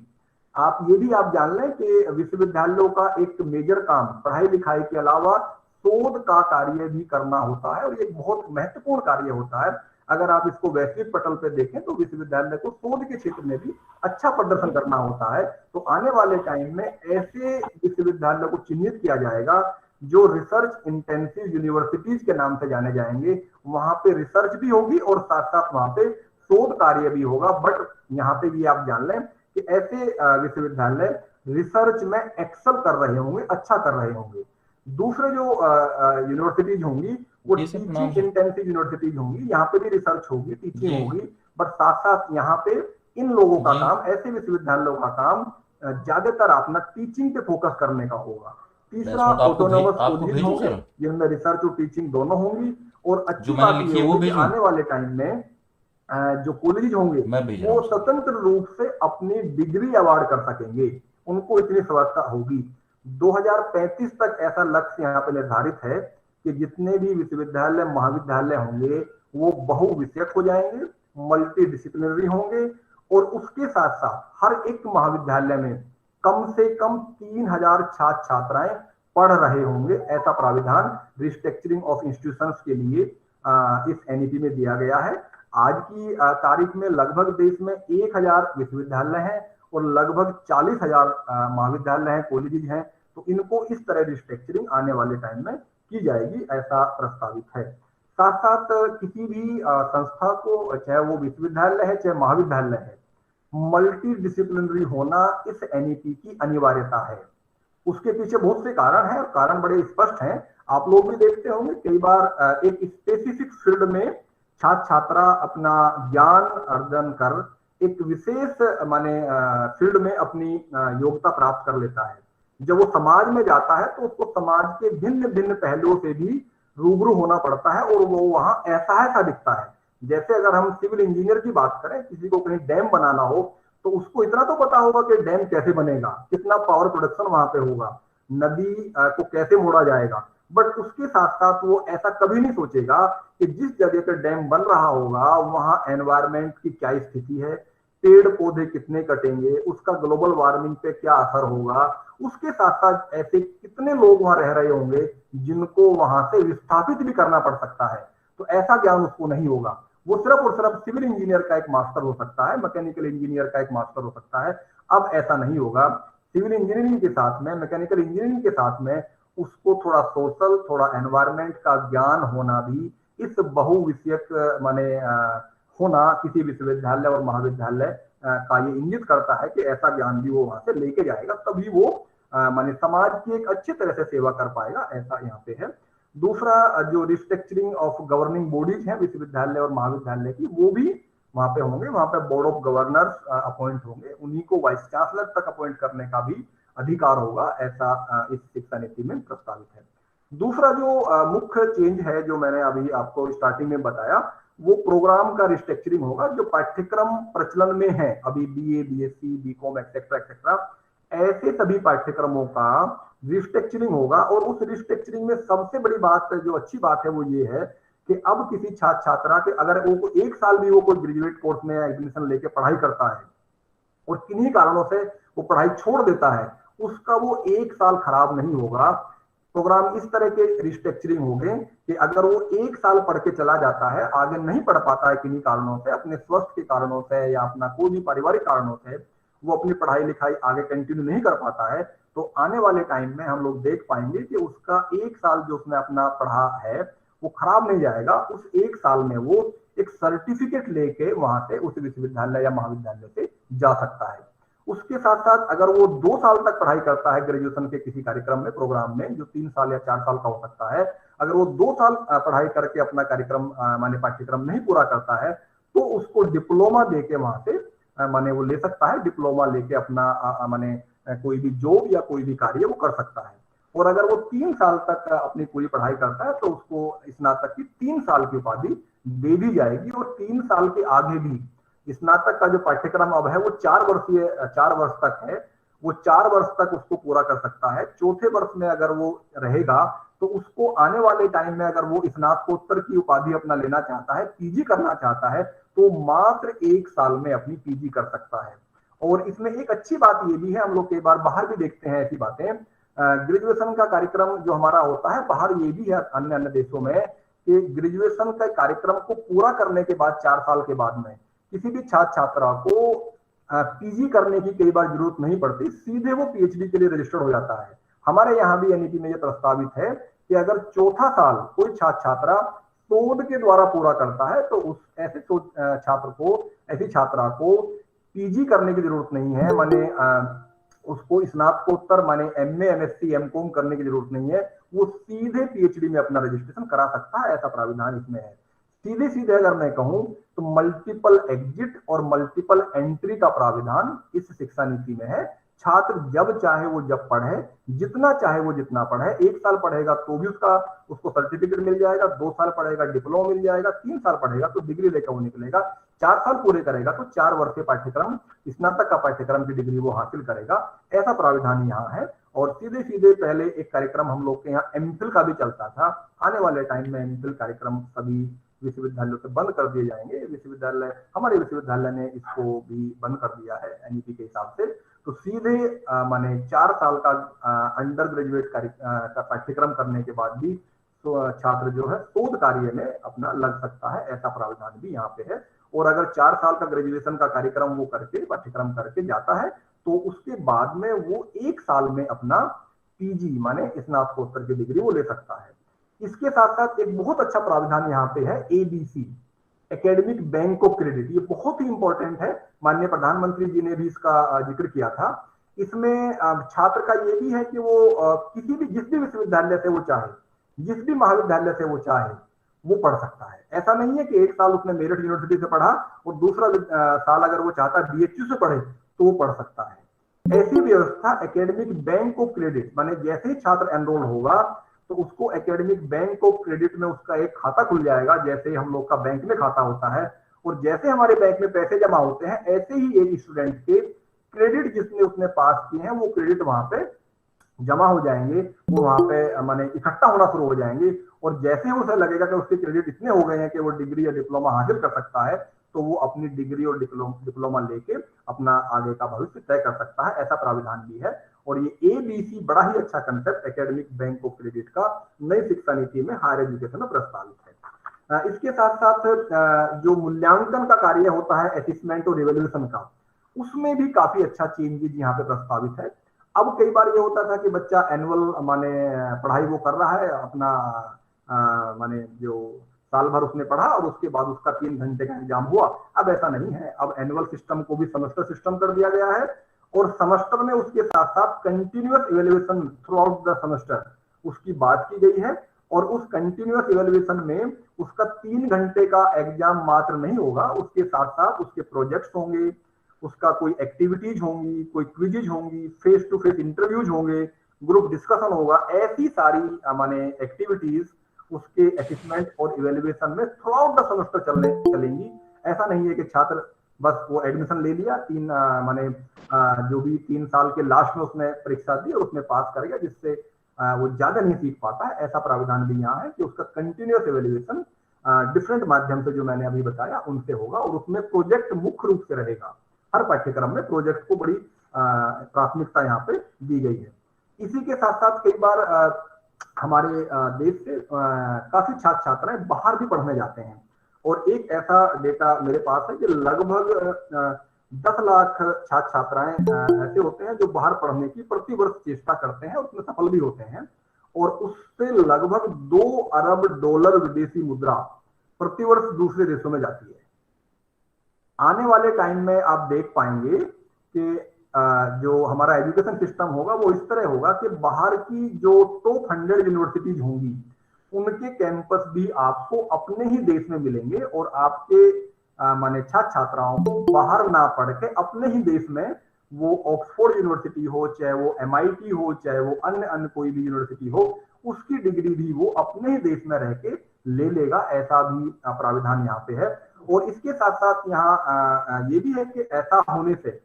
आप ये भी आप जान लें कि विश्वविद्यालयों का एक मेजर काम पढ़ाई लिखाई के अलावा शोध का कार्य भी करना होता है और ये बहुत महत्वपूर्ण कार्य होता है। अगर आप इसको वैश्विक पटल पे देखें तो विश्वविद्यालय को शोध के क्षेत्र में भी अच्छा प्रदर्शन करना होता है। तो आने वाले टाइम में ऐसे विश्वविद्यालय को चिन्हित किया जाएगा जो रिसर्च इंटेंसिव यूनिवर्सिटीज के नाम से जाने जाएंगे। वहां पे रिसर्च भी होगी और साथ साथ वहां पे शोध कार्य भी होगा। बट यहाँ पे भी आप जान लें कि ऐसे विश्वविद्यालय रिसर्च में एक्सेल कर रहे होंगे, अच्छा कर रहे होंगे। दूसरे जो यूनिवर्सिटीज होंगी वो टीचिंग इंटेंसिव यूनिवर्सिटीज होंगी। यहाँ पे भी रिसर्च होगी, टीचिंग होगी, बट साथ साथ यहाँ पे इन लोगों का काम, ऐसे विश्वविद्यालयों का काम ज्यादातर अपना टीचिंग पे फोकस करने का होगा। तीसरा ऑटोनोमस कॉलेज होंगे जिनमें रिसर्च और टीचिंग दोनों होंगी। और अच्छी बात ये होगी कि आने वाले टाइम में जो कॉलेज होंगे वो स्वतंत्र रूप से अपनी डिग्री अवार्ड कर सकेंगे, उनको इतनी व्यवस्था होगी। 2035 तक ऐसा लक्ष्य यहाँ पे निर्धारित है कि जितने भी विश्वविद्यालय महाविद्यालय होंगे वो बहुविषयक हो जाएंगे, मल्टी डिसिप्लिनरी होंगे और उसके साथ साथ हर एक महाविद्यालय में कम से कम 3000 छात्र छात्राएं पढ़ रहे होंगे। ऐसा प्राविधान रिस्ट्रक्चरिंग ऑफ इंस्टीट्यूशंस के लिए इस एनईपी में दिया गया है। आज की तारीख में लगभग देश में 1000 विश्वविद्यालय हैं और लगभग 40,000 महाविद्यालय हैं, कॉलेज हैं। तो इनको इस तरह रिस्ट्रक्चरिंग आने वाले टाइम में की जाएगी, ऐसा प्रस्तावित है। साथ साथ किसी भी संस्था को, चाहे वो विश्वविद्यालय है चाहे महाविद्यालय है, मल्टी डिसिप्लिनरी होना इस एनईपी की अनिवार्यता है। उसके पीछे बहुत से कारण हैं और कारण बड़े स्पष्ट हैं। आप लोग भी देखते होंगे कई बार एक स्पेसिफिक फील्ड में छात्र छात्रा अपना ज्ञान अर्जन कर एक विशेष माने फील्ड में अपनी योग्यता प्राप्त कर लेता है। जब वो समाज में जाता है तो उसको समाज के भिन्न भिन्न पहलुओं से भी रूबरू होना पड़ता है और वो वहां ऐसा दिखता है। जैसे अगर हम सिविल इंजीनियर की बात करें, किसी को कहीं डैम बनाना हो तो उसको इतना तो पता होगा कि डैम कैसे बनेगा, कितना पावर प्रोडक्शन वहां पे होगा, नदी को कैसे मोड़ा जाएगा। बट उसके साथ साथ वो ऐसा कभी नहीं सोचेगा कि जिस जगह पे डैम बन रहा होगा वहां एनवायरमेंट की क्या स्थिति है, पेड़ पौधे कितने कटेंगे, उसका ग्लोबल वार्मिंग पे क्या असर होगा। उसके साथ साथ ऐसे कितने लोग वहां रह रहे होंगे जिनको वहां से विस्थापित भी करना पड़ सकता है। तो ऐसा ज्ञान उसको नहीं होगा। वो सिर्फ और सिर्फ सिविल इंजीनियर का एक मास्टर हो सकता है, मैकेनिकल इंजीनियर का एक मास्टर हो सकता है। अब ऐसा नहीं होगा। सिविल इंजीनियरिंग के साथ में, मैकेनिकल इंजीनियरिंग के साथ में उसको थोड़ा सोशल, थोड़ा एनवायरमेंट का ज्ञान होना भी इस बहुविषयक माने होना किसी विश्वविद्यालय और महाविद्यालय का ये इंगित करता है कि ऐसा ज्ञान भी वो वहां से लेके जाएगा, तभी वो माने समाज की एक अच्छी तरह से सेवा कर पाएगा, ऐसा यहाँ पे है। दूसरा जो रिस्ट्रक्चरिंग ऑफ गवर्निंग बॉडीज हैं विश्वविद्यालय और महाविद्यालय की, वो भी वहां पे होंगे। वहां पे बोर्ड ऑफ गवर्नर्स अपॉइंट होंगे, उन्हीं को वाइस चांसलर तक अपॉइंट करने का भी अधिकार होगा, ऐसा इस शिक्षा नीति में प्रस्तावित है। दूसरा जो मुख्य चेंज है जो मैंने अभी आपको स्टार्टिंग में बताया, वो प्रोग्राम का रिस्ट्रक्चरिंग होगा। जो पाठ्यक्रम प्रचलन में है अभी, BA, BSc, BCom etcetera etcetera, ऐसे सभी पाठ्यक्रमों का रिस्ट्रक्चरिंग होगा। और उस रिस्ट्रक्चरिंग में सबसे बड़ी बात, जो अच्छी बात है, वो ये है कि अब किसी छात्र छात्रा के अगर वो एक साल भी वो कोई ग्रेजुएट कोर्स में एडमिशन लेके पढ़ाई करता है और किन्हीं कारणों से वो पढ़ाई छोड़ देता है, उसका वो एक साल खराब नहीं होगा। प्रोग्राम इस तरह के रिस्ट्रक्चरिंग होंगे कि अगर वो एक साल पढ़ के चला जाता है, आगे नहीं पढ़ पाता है किन्हीं कारणों से, अपने स्वास्थ्य के कारणों से या अपना कोई भी पारिवारिक कारणों से वो अपनी पढ़ाई लिखाई आगे कंटिन्यू नहीं कर पाता है, तो आने वाले टाइम में हम लोग देख पाएंगे कि उसका एक साल जो उसने अपना पढ़ा है वो खराब नहीं जाएगा। उस एक साल में वो एक सर्टिफिकेट लेके वहां से उस विश्वविद्यालय या महाविद्यालय से जा सकता है। उसके साथ साथ अगर वो 2 साल तक पढ़ाई करता है ग्रेजुएशन के किसी कार्यक्रम में, प्रोग्राम में, जो 3 साल या 4 साल का हो सकता है, अगर वो 2 साल पढ़ाई करके अपना कार्यक्रम माने पाठ्यक्रम नहीं पूरा करता है, तो उसको डिप्लोमा देके वहां से माने वो ले सकता है। डिप्लोमा लेके अपना माने कोई भी जॉब या कोई भी कार्य वो कर सकता है। और अगर वो 3 साल तक अपनी पूरी पढ़ाई करता है तो उसको स्नातक की 3 साल की उपाधि दे दी जाएगी। और 3 साल के आगे भी स्नातक का जो पाठ्यक्रम अब है वो 4 वर्ष तक है, वो 4 वर्ष तक उसको पूरा कर सकता है। चौथे वर्ष में अगर वो रहेगा तो उसको आने वाले टाइम में अगर वो स्नातकोत्तर की उपाधि अपना लेना चाहता है, पीजी करना चाहता है, तो मात्र 1 साल में अपनी पीजी कर सकता है। और इसमें एक अच्छी बात ये भी है, हम लोग कई बार बाहर भी देखते हैं ऐसी बातें, ग्रेजुएशन का कार्यक्रम जो हमारा होता है बाहर, ये भी है अन्य देशों में, कि ग्रेजुएशन का कार्यक्रम को पूरा करने के बाद 4 साल के बाद में किसी भी छात्र छात्रा को पीजी करने की कई बार जरूरत नहीं पड़ती, सीधे वो पीएचडी के लिए रजिस्टर्ड हो जाता है। हमारे यहाँ भी एनईपी में ये प्रस्तावित है कि अगर चौथा साल कोई छात्र छात्रा शोध के द्वारा पूरा करता है तो उस ऐसे छात्र को, ऐसी छात्रा को पीजी करने की जरूरत नहीं है, माने उसको स्नातकोत्तर माने एमए, एमएससी, एमकॉम करने की जरूरत नहीं है, वो सीधे पीएचडी में अपना रजिस्ट्रेशन करा सकता है। ऐसा प्राविधान इसमें है। सीधे सीधे अगर मैं कहूं तो मल्टीपल एग्जिट और मल्टीपल एंट्री का प्राविधान इस शिक्षा नीति में है। छात्र जब चाहे वो जब पढ़े, जितना चाहे वो जितना पढ़े, 1 साल पढ़ेगा तो भी उसको सर्टिफिकेट मिल जाएगा, 2 साल पढ़ेगा डिप्लोमा मिल जाएगा, 3 साल पढ़ेगा तो डिग्री लेकर वो निकलेगा, 4 साल पूरे करेगा तो 4 वर्षीय पाठ्यक्रम, स्नातक का पाठ्यक्रम की डिग्री वो हासिल करेगा। ऐसा प्राविधान यहाँ है। और सीधे सीधे पहले एक कार्यक्रम हम लोग के यहाँ एमफिल का भी चलता था, आने वाले टाइम में एमफिल कार्यक्रम सभी विश्वविद्यालयों से बंद कर दिए जाएंगे। हमारे विश्वविद्यालय ने इसको भी बंद कर दिया है एनईपी के हिसाब से। तो सीधे माने 4 साल का अंडर ग्रेजुएट का पाठ्यक्रम करने के बाद भी तो छात्र जो है शोध कार्य में अपना लग सकता है। ऐसा प्रावधान भी यहाँ पे है। और अगर 4 साल का ग्रेजुएशन का कार्यक्रम वो करके, पाठ्यक्रम करके जाता है, तो उसके बाद में वो 1 साल में अपना पीजी माने स्नातकोत्तर की डिग्री वो ले सकता है। इसके साथ साथ एक बहुत अच्छा प्रावधान यहाँ पे है ABC, academic bank of credit. ये बहुत ही इंपॉर्टेंट है, माननीय प्रधानमंत्री जी ने भी इसका जिक्र किया था। इसमें छात्र का ये भी है कि वो किसी भी, जिस भी विश्वविद्यालय से वो चाहे, जिस भी महाविद्यालय से वो चाहे, वो पढ़ सकता है। ऐसा नहीं है कि 1 साल उसने मेरठ यूनिवर्सिटी से पढ़ा और दूसरा साल अगर वो चाहता है बीएचयू से पढ़े तो वो पढ़ सकता है। ऐसी व्यवस्था एकेडमिक बैंक ऑफ क्रेडिट, माने जैसे ही छात्र एनरोल होगा तो उसको एकेडमिक बैंक ऑफ क्रेडिट में उसका एक खाता खुल जाएगा, जैसे हम लोग का बैंक में खाता होता है। और जैसे हमारे बैंक में पैसे जमा होते हैं, ऐसे ही एक स्टूडेंट के क्रेडिट जिसने उसने पास किए हैं वो क्रेडिट वहां पे जमा हो जाएंगे, वो वहां पे माने इकट्ठा होना शुरू हो जाएंगे। और जैसे ही उसे लगेगा कि उसके क्रेडिट इतने हो गए हैं कि वो डिग्री या डिप्लोमा हासिल कर सकता है, तो वो अपनी डिग्री और डिप्लोमा लेके अपना आगे का भविष्य तय कर सकता है। ऐसा प्राविधान भी है। और ये एबीसी बड़ा ही अच्छा concept academic bank of credit का नई शिक्षा नीति में हायर एजुकेशन में प्रस्तावित है। इसके साथ साथ जो मूल्यांकन का कार्य होता है, असेसमेंट और इवैल्यूएशन का, उसमें भी काफी अच्छा चेंजेस यहाँ पे प्रस्तावित है। अब कई बार ये होता था कि बच्चा एनुअल माने पढ़ाई वो कर रहा है, अपना माने जो साल भर उसने पढ़ा और उसके बाद उसका 3 घंटे का एग्जाम हुआ। अब ऐसा नहीं है, अब एनुअल सिस्टम को भी सेमेस्टर सिस्टम कर दिया गया है और सेमेस्टर में उसके साथ साथ continuous evaluation through out the semester उसकी बात की गई है। और उस कंटिन्यूअस इवैल्यूएशन में उसका 3 घंटे का एग्जाम मात्र नहीं होगा, उसके साथ साथ उसके प्रोजेक्ट्स होंगे, उसका कोई एक्टिविटीज होंगी, कोई क्विजेज होंगी, फेस टू फेस इंटरव्यूज होंगे, ग्रुप डिस्कशन होगा। ऐसी सारी माने एक्टिविटीज उसके असेसमेंट और इवैल्यूएशन में थ्रू आउट द सेमेस्टर चलेंगी। ऐसा नहीं है कि छात्र बस वो एडमिशन ले लिया, माने जो भी 3 साल के लास्ट में उसने परीक्षा दी और उसमें पास कर गया, जिससे वो ज्यादा नहीं सीख पाता है। ऐसा प्रावधान भी यहाँ है कि उसका कंटिन्यूअस इवैल्यूएशन डिफरेंट माध्यम से जो मैंने अभी बताया उनसे होगा और उसमें प्रोजेक्ट मुख्य रूप से रहेगा। हर पाठ्यक्रम में प्रोजेक्ट को बड़ी प्राथमिकता यहाँ पे दी गई है। इसी के साथ साथ कई बार हमारे देश से काफी छात्र छात्राएं बाहर भी पढ़ने जाते हैं और एक ऐसा डेटा मेरे पास है कि लगभग 10 लाख छात्र छात्राएं ऐसे होते हैं जो बाहर पढ़ने की प्रतिवर्ष चेष्टा करते हैं, उसमें सफल भी होते हैं और उससे लगभग $2 अरब विदेशी मुद्रा प्रतिवर्ष दूसरे देशों में जाती है। आने वाले टाइम में आप देख पाएंगे कि जो हमारा एजुकेशन सिस्टम होगा वो इस तरह होगा कि बाहर की जो टॉप 100 यूनिवर्सिटीज होंगी उनके कैंपस भी आपको अपने ही देश में मिलेंगे और आपके माने छात्र छात्राओं को बाहर ना पढ़ के अपने ही देश में, वो ऑक्सफोर्ड यूनिवर्सिटी हो, चाहे वो MIT हो, चाहे वो अन्य कोई भी यूनिवर्सिटी हो, उसकी डिग्री भी वो अपने ही देश में रह के ले लेगा। ऐसा भी प्राविधान यहाँ पे है। और इसके साथ साथ यहाँ ये भी है कि ऐसा होने से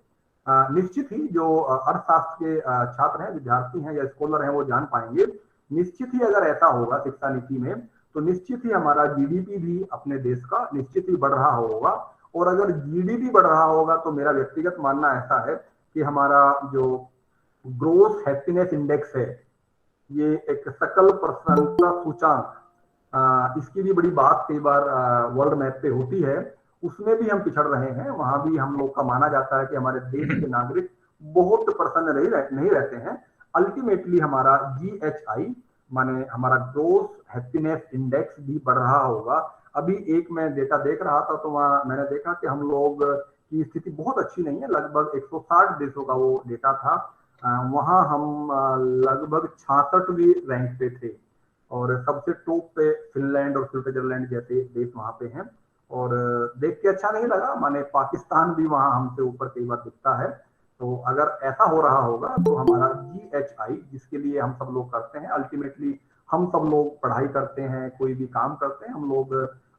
निश्चित ही जो अर्थशास्त्र के छात्र हैं, विद्यार्थी हैं या स्कॉलर हैं वो जान पाएंगे, निश्चित ही अगर ऐसा होगा शिक्षा नीति में तो निश्चित ही हमारा GDP भी अपने देश का निश्चित ही बढ़ रहा होगा। और अगर GDP बढ़ रहा होगा तो मेरा व्यक्तिगत मानना ऐसा है कि हमारा जो ग्रोस हैप्पीनेस इंडेक्स है, ये एक सकल प्रसन्नता सूचांक, इसकी भी बड़ी बात कई बार वर्ल्ड मैप पे होती है, उसमें भी हम पिछड़ रहे हैं। वहां भी हम लोग का माना जाता है कि हमारे देश के नागरिक बहुत प्रसन्न नहीं रहते हैं। अल्टीमेटली हमारा GHI माने हमारा ग्रोस हैप्पीनेस इंडेक्स भी बढ़ रहा होगा। अभी एक मैं डेटा देख रहा था तो वहां मैंने देखा कि हम लोग की स्थिति बहुत अच्छी नहीं है। लगभग 160 देशों का वो डेटा था, वहां हम लगभग 66वें रैंक पे थे और सबसे टॉप पे फिनलैंड और स्विट्जरलैंड जैसे देश वहां पे हैं। और देख के अच्छा नहीं लगा, माने पाकिस्तान भी वहां हमसे ऊपर कई बार दिखता है। तो अगर ऐसा हो रहा होगा तो हमारा GHI, जिसके लिए हम सब लोग करते हैं, अल्टीमेटली हम सब लोग पढ़ाई करते हैं, कोई भी काम करते हैं, हम लोग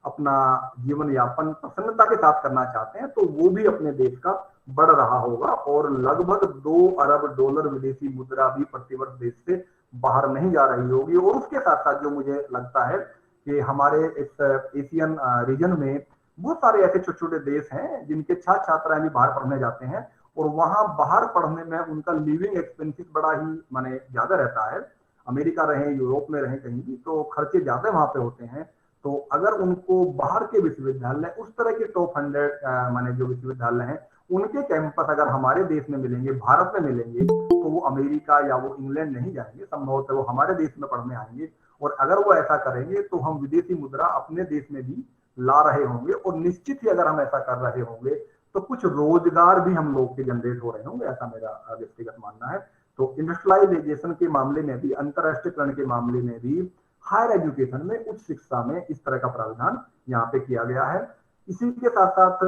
अपना जीवन यापन प्रसन्नता के साथ करना चाहते हैं, तो वो भी अपने देश का बढ़ रहा होगा और लगभग $2 अरब विदेशी मुद्रा भी प्रतिवर्ष देश से बाहर नहीं जा रही होगी। और उसके साथ साथ जो मुझे लगता है कि हमारे इस एशियन रीजन में बहुत सारे ऐसे छोटे छोटे देश हैं जिनके छात्र छात्राएं भी बाहर पढ़ने जाते हैं और वहां बाहर पढ़ने में उनका लिविंग एक्सपेंसेस बड़ा ही माने ज्यादा रहता है। अमेरिका रहे, यूरोप में रहे, कहीं भी तो खर्चे ज्यादा वहां पे होते हैं। तो अगर उनको बाहर के विश्वविद्यालय, उस तरह के टॉप 100 माने जो विश्वविद्यालय हैं, उनके कैंपस अगर हमारे देश में मिलेंगे, भारत में मिलेंगे, तो वो अमेरिका या वो इंग्लैंड नहीं जाएंगे, संभवतः वो हमारे देश में पढ़ने आएंगे। और अगर वो ऐसा करेंगे तो हम विदेशी मुद्रा अपने देश में भी ला रहे होंगे और निश्चित ही अगर हम ऐसा कर रहे होंगे तो कुछ रोजगार भी हम लोग के जनरेट हो रहे होंगे, ऐसा मेरा व्यक्तिगत मानना है। तो इंडस्ट्रियलाइजेशन के मामले में भी, अंतरराष्ट्रीयकरण के मामले में भी, हायर एजुकेशन में, उच्च शिक्षा में इस तरह का प्रावधान यहाँ पे किया गया है। इसी के साथ साथ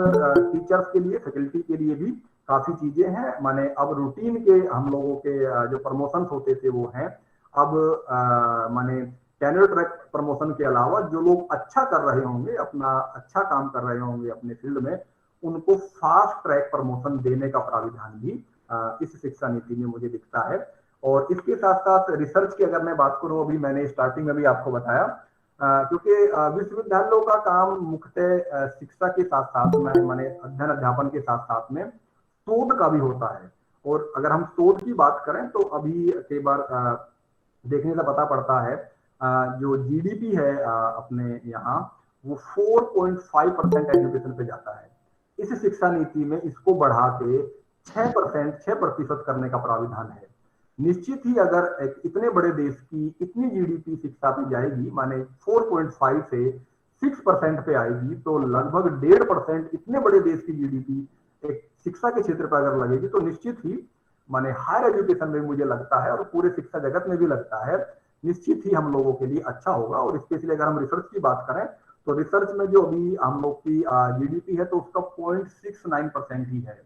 टीचर्स के लिए, फैकल्टी के लिए भी काफी चीजें हैं। माने अब रूटीन के हम लोगों के जो प्रमोशन होते थे वो हैं। अब माने टेन्योर ट्रैक प्रमोशन के अलावा जो लोग अच्छा कर रहे होंगे, अपना अच्छा काम कर रहे होंगे अपने फील्ड में, उनको फास्ट ट्रैक प्रमोशन देने का प्राविधान भी इस शिक्षा नीति में मुझे दिखता है। और इसके साथ साथ रिसर्च की अगर मैं बात करूं, अभी मैंने स्टार्टिंग में भी आपको बताया, क्योंकि विश्वविद्यालयों का काम मुख्यतः शिक्षा के साथ साथ में, माने अध्ययन अध्यापन के साथ साथ में शोध का भी होता है। और अगर हम शोध की बात करें तो अभी कई बार देखने से पता पड़ता है जो GDP है अपने यहाँ, वो 4.5% एजुकेशन पे जाता है। इस शिक्षा नीति में इसको बढ़ा के 6% करने का प्राविधान है। निश्चित ही अगर इतने बड़े देश की इतनी GDP शिक्षा पे जाएगी, माने 4.5 से 6% पे आएगी तो लगभग 1.5% इतने बड़े देश की जीडीपी एक शिक्षा के क्षेत्र पर अगर लगेगी तो निश्चित ही माने हायर एजुकेशन में मुझे लगता है और पूरे शिक्षा जगत में भी लगता है निश्चित ही हम लोगों के लिए अच्छा होगा। और स्पेशली अगर हम रिसर्च की बात करें तो रिसर्च में जो अभी हम लोग की जीडीपी है तो उसका 0.69% ही है,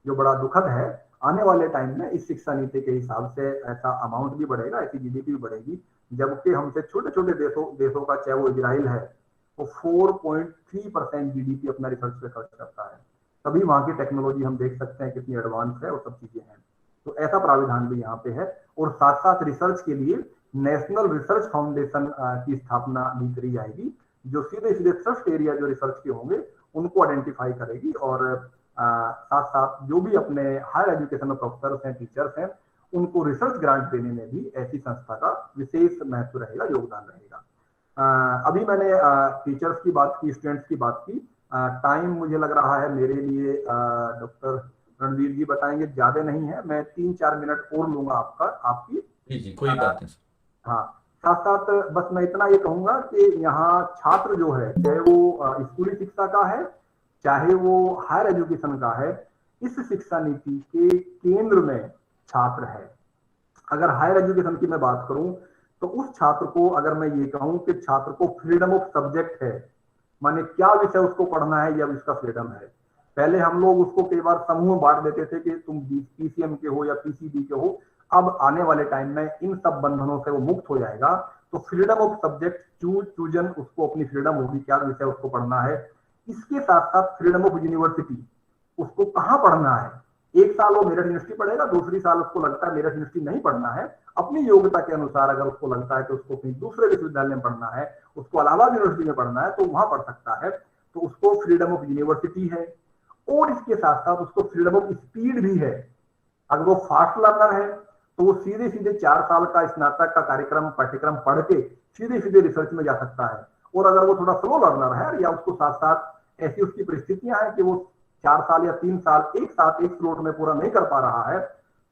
जो बड़ा दुखद है। आने वाले टाइम में इस शिक्षा नीति के हिसाब से ऐसा अमाउंट भी बढ़ेगा, ऐसी जीडीपी भी बढ़ेगी, जबकि हमसे छोटे छोटे देशों का चाहे वो इजराइल है वो 4.3% जीडीपी अपना रिसर्च पे खर्च करता है। तभी वहां की टेक्नोलॉजी हम देख सकते हैं कितनी एडवांस है और सब चीजें हैं। तो ऐसा प्राविधान भी यहाँ पे है। और साथ साथ रिसर्च के लिए नेशनल रिसर्च फाउंडेशन की स्थापना भी करी जाएगी, जो सीधे सीधे थ्रस्ट एरिया जो रिसर्च के होंगे उनको आइडेंटिफाई करेगी। और साथ साथ जो भी अपने हायर एजुकेशन में प्रोफेसर्स हैं, टीचर्स हैं, उनको रिसर्च ग्रांट देने में भी ऐसी संस्था का विशेष महत्व रहेगा, योगदान रहेगा। अभी मैंने टीचर्स की बात की, स्टूडेंट्स की बात की। टाइम मुझे लग रहा है मेरे लिए डॉक्टर रणवीर जी बताएंगे, ज्यादा नहीं है, मैं 3-4 मिनट और लूंगा आपकी। जी जी, कोई बात नहीं सर। हाँ, साथ साथ बस मैं इतना ये कहूंगा कि यहाँ छात्र जो है, चाहे वो स्कूली शिक्षा का है चाहे वो हायर एजुकेशन का है, इस शिक्षा नीति के केंद्र में छात्र है। अगर हायर एजुकेशन की मैं बात करूं तो उस छात्र को अगर मैं ये कहूं कि छात्र को फ्रीडम ऑफ सब्जेक्ट है, माने क्या विषय उसको पढ़ना है या उसका फ्रीडम है। पहले हम लोग उसको कई बार समूह बांट देते थे कि तुम पीसीएम के हो या पीसीबी के हो। अब आने वाले टाइम में इन सब बंधनों से वो मुक्त हो जाएगा। तो फ्रीडम ऑफ सब्जेक्ट चूजन, उसको अपनी फ्रीडम होगी क्या विषय उसको पढ़ना है। इसके साथ साथ फ्रीडम ऑफ यूनिवर्सिटी, उसको कहाँ पढ़ना है। एक साल वो मेरठ यूनिवर्सिटी पढ़ेगा, दूसरी साल उसको लगता है मेरठ यूनिवर्सिटी नहीं पढ़ना है, अपनी योग्यता के अनुसार अगर उसको लगता है कि उसको कहीं दूसरे विश्वविद्यालय में पढ़ना है, उसको इलाहाबाद यूनिवर्सिटी में पढ़ना है, तो वहां पढ़ सकता है। तो उसको फ्रीडम ऑफ यूनिवर्सिटी है। और इसके साथ साथ उसको फ्रीडम ऑफ स्पीड भी है। अगर वो फास्ट लर्नर है तो वो सीधे सीधे 4 साल का स्नातक का कार्यक्रम पाठ्यक्रम पढ़ के सीधे सीधे रिसर्च में जा सकता है। और अगर वो थोड़ा स्लो लर्नर है या उसको साथ साथ ऐसी उसकी परिस्थितियां हैं कि वो 4 साल या 3 साल एक साथ एक स्लॉट में पूरा नहीं कर पा रहा है,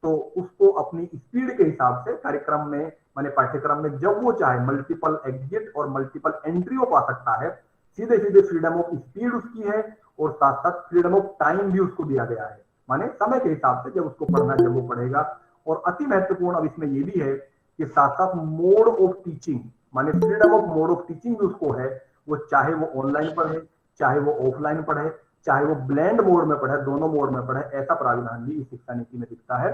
तो उसको अपनी स्पीड के हिसाब से कार्यक्रम में माने पाठ्यक्रम में जब वो चाहे मल्टीपल एग्जिट और मल्टीपल एंट्री हो पा सकता है। सीधे सीधे फ्रीडम ऑफ स्पीड उसकी है और साथ साथ फ्रीडम ऑफ टाइम भी उसको दिया गया है, माने समय के हिसाब से जब उसको पढ़ना है जब वो पढ़ेगा। और अति महत्वपूर्ण अब इसमें ये भी है कि साथ साथ मोड ऑफ टीचिंग, माने freedom of mode of teaching भी उसको है। वो चाहे वो ऑनलाइन पढ़े, चाहे वो ऑफलाइन पढ़े, चाहे वो ब्लेंड मोड में पढ़े, दोनों मोड में पढ़े, ऐसा प्राविधान भी इस शिक्षा नीति में दिखता है।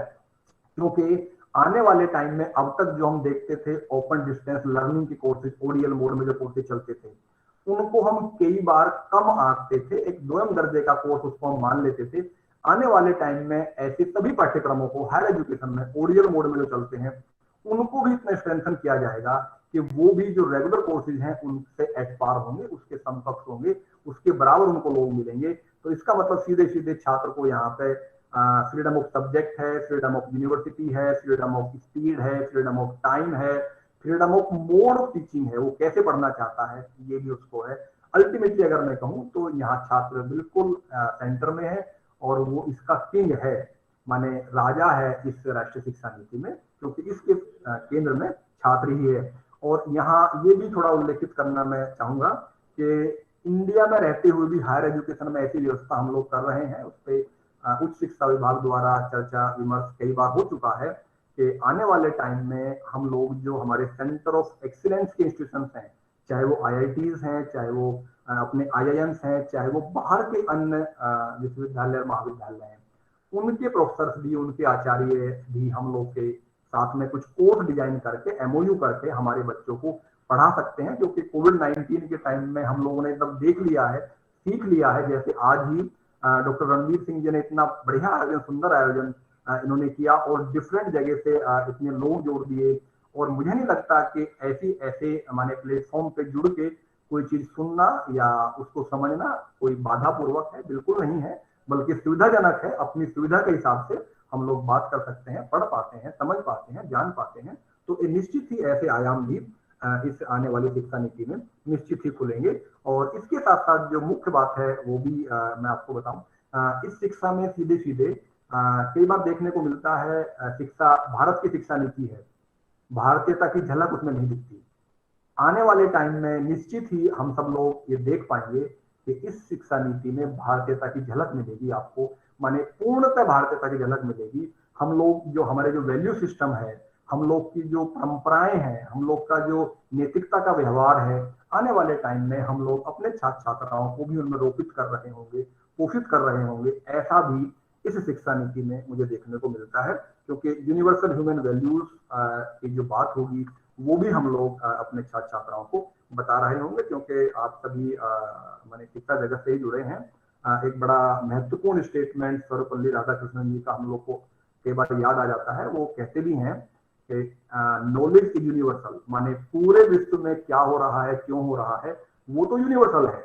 क्योंकि आने वाले टाइम में अब तक जो हम देखते थे ओपन डिस्टेंस लर्निंग के कोर्सेज, ओडीएल मोड में जो कोर्सेज चलते थे, उनको हम कई बार कम आंकते थे, एक दोयम दर्जे का कोर्स उसको हम मान लेते थे। आने वाले टाइम में ऐसे सभी पाठ्यक्रमों को हायर एजुकेशन में ओडीएल मोड में जो चलते हैं उनको भी इतना स्ट्रेंथन किया जाएगा कि वो भी जो रेगुलर कोर्सेज हैं उनसे एट पार होंगे, उसके समकक्ष होंगे, उसके बराबर उनको लोग मिलेंगे। तो इसका मतलब सीधे सीधे छात्र को यहाँ पे फ्रीडम ऑफ सब्जेक्ट है, फ्रीडम ऑफ यूनिवर्सिटी है, फ्रीडम ऑफ स्पीड है, फ्रीडम ऑफ टाइम है, freedom of mode of teaching है, वो कैसे पढ़ना चाहता है ये भी उसको है। अल्टीमेटली अगर मैं कहूँ तो यहाँ छात्र बिल्कुल सेंटर में है और वो इसका किंग है, माने राजा है इस राष्ट्रीय शिक्षा नीति में, क्योंकि इसके केंद्र में छात्र ही है। और यहाँ ये भी थोड़ा उल्लेखित करना मैं चाहूंगा कि इंडिया में रहते हुए भी हायर एजुकेशन में ऐसी व्यवस्था हम लोग कर रहे हैं, उस पर उच्च शिक्षा विभाग द्वारा चर्चा विमर्श कई बार हो चुका है कि आने वाले टाइम में हम लोग जो हमारे सेंटर ऑफ एक्सीलेंस के इंस्टीट्यूशंस हैं, चाहे वो आईआईटीज हैं, चाहे वो अपने आईआईएम्स हैं, चाहे वो बाहर के अन्य विश्वविद्यालय महाविद्यालय हैं, उनके प्रोफेसर्स भी, उनके आचार्य भी हम लोग के साथ में कुछ कोर्स डिजाइन करके एमओयू करके हमारे बच्चों को पढ़ा सकते हैं। क्योंकि कोविड-19 के टाइम में हम लोगों ने एकदम देख लिया है, सीख लिया है। जैसे आज ही डॉक्टर रणवीर सिंह जी ने इतना बढ़िया आयोजन, सुंदर आयोजन इन्होंने किया और डिफरेंट जगह से इतने लोग जोड़ दिए। और मुझे नहीं लगता कि ऐसे हमारे प्लेटफॉर्म पे जुड़ के कोई चीज सुनना या उसको समझना कोई बाधा पूर्वक है, बिल्कुल नहीं है, बल्कि सुविधाजनक है। अपनी सुविधा के हिसाब से हम लोग बात कर सकते हैं, पढ़ पाते हैं, समझ पाते हैं, जान पाते हैं। तो ये निश्चित ही ऐसे आयाम भी इस आने वाली शिक्षा नीति में निश्चित ही खुलेंगे। और इसके साथ साथ जो मुख्य बात है वो भी मैं आपको बताऊं, इस शिक्षा में सीधे सीधे कई बार देखने को मिलता है, शिक्षा भारत की शिक्षा नीति है, भारतीयता की झलक उसमें नहीं दिखती। आने वाले टाइम में निश्चित ही हम सब लोग ये देख पाएंगे कि इस शिक्षा नीति में भारतीयता की झलक मिलेगी आपको, माने पूर्णतः भारतीयता की झलक मिलेगी। हम लोग जो हमारे जो वैल्यू सिस्टम है, हम लोग की जो परंपराएं हैं, हम लोग का जो नैतिकता का व्यवहार है, आने वाले टाइम में हम लोग अपने छात्र छात्राओं को भी उनमें रोपित कर रहे होंगे, पोषित कर रहे होंगे। ऐसा भी इस शिक्षा नीति में मुझे देखने को मिलता है, क्योंकि यूनिवर्सल ह्यूमन वैल्यूज की जो बात होगी वो भी हम लोग अपने छात्र छात्राओं को बता रहे होंगे, क्योंकि आप सभी माने शिक्षा जगत से ही जुड़े हैं। एक बड़ा महत्वपूर्ण स्टेटमेंट सर्वपल्ली राधाकृष्णन जी का हम लोग को कई बार याद आ जाता है। वो कहते भी हैं कि नॉलेज इज यूनिवर्सल, माने पूरे विश्व में क्या हो रहा है, क्यों हो रहा है, वो तो यूनिवर्सल है।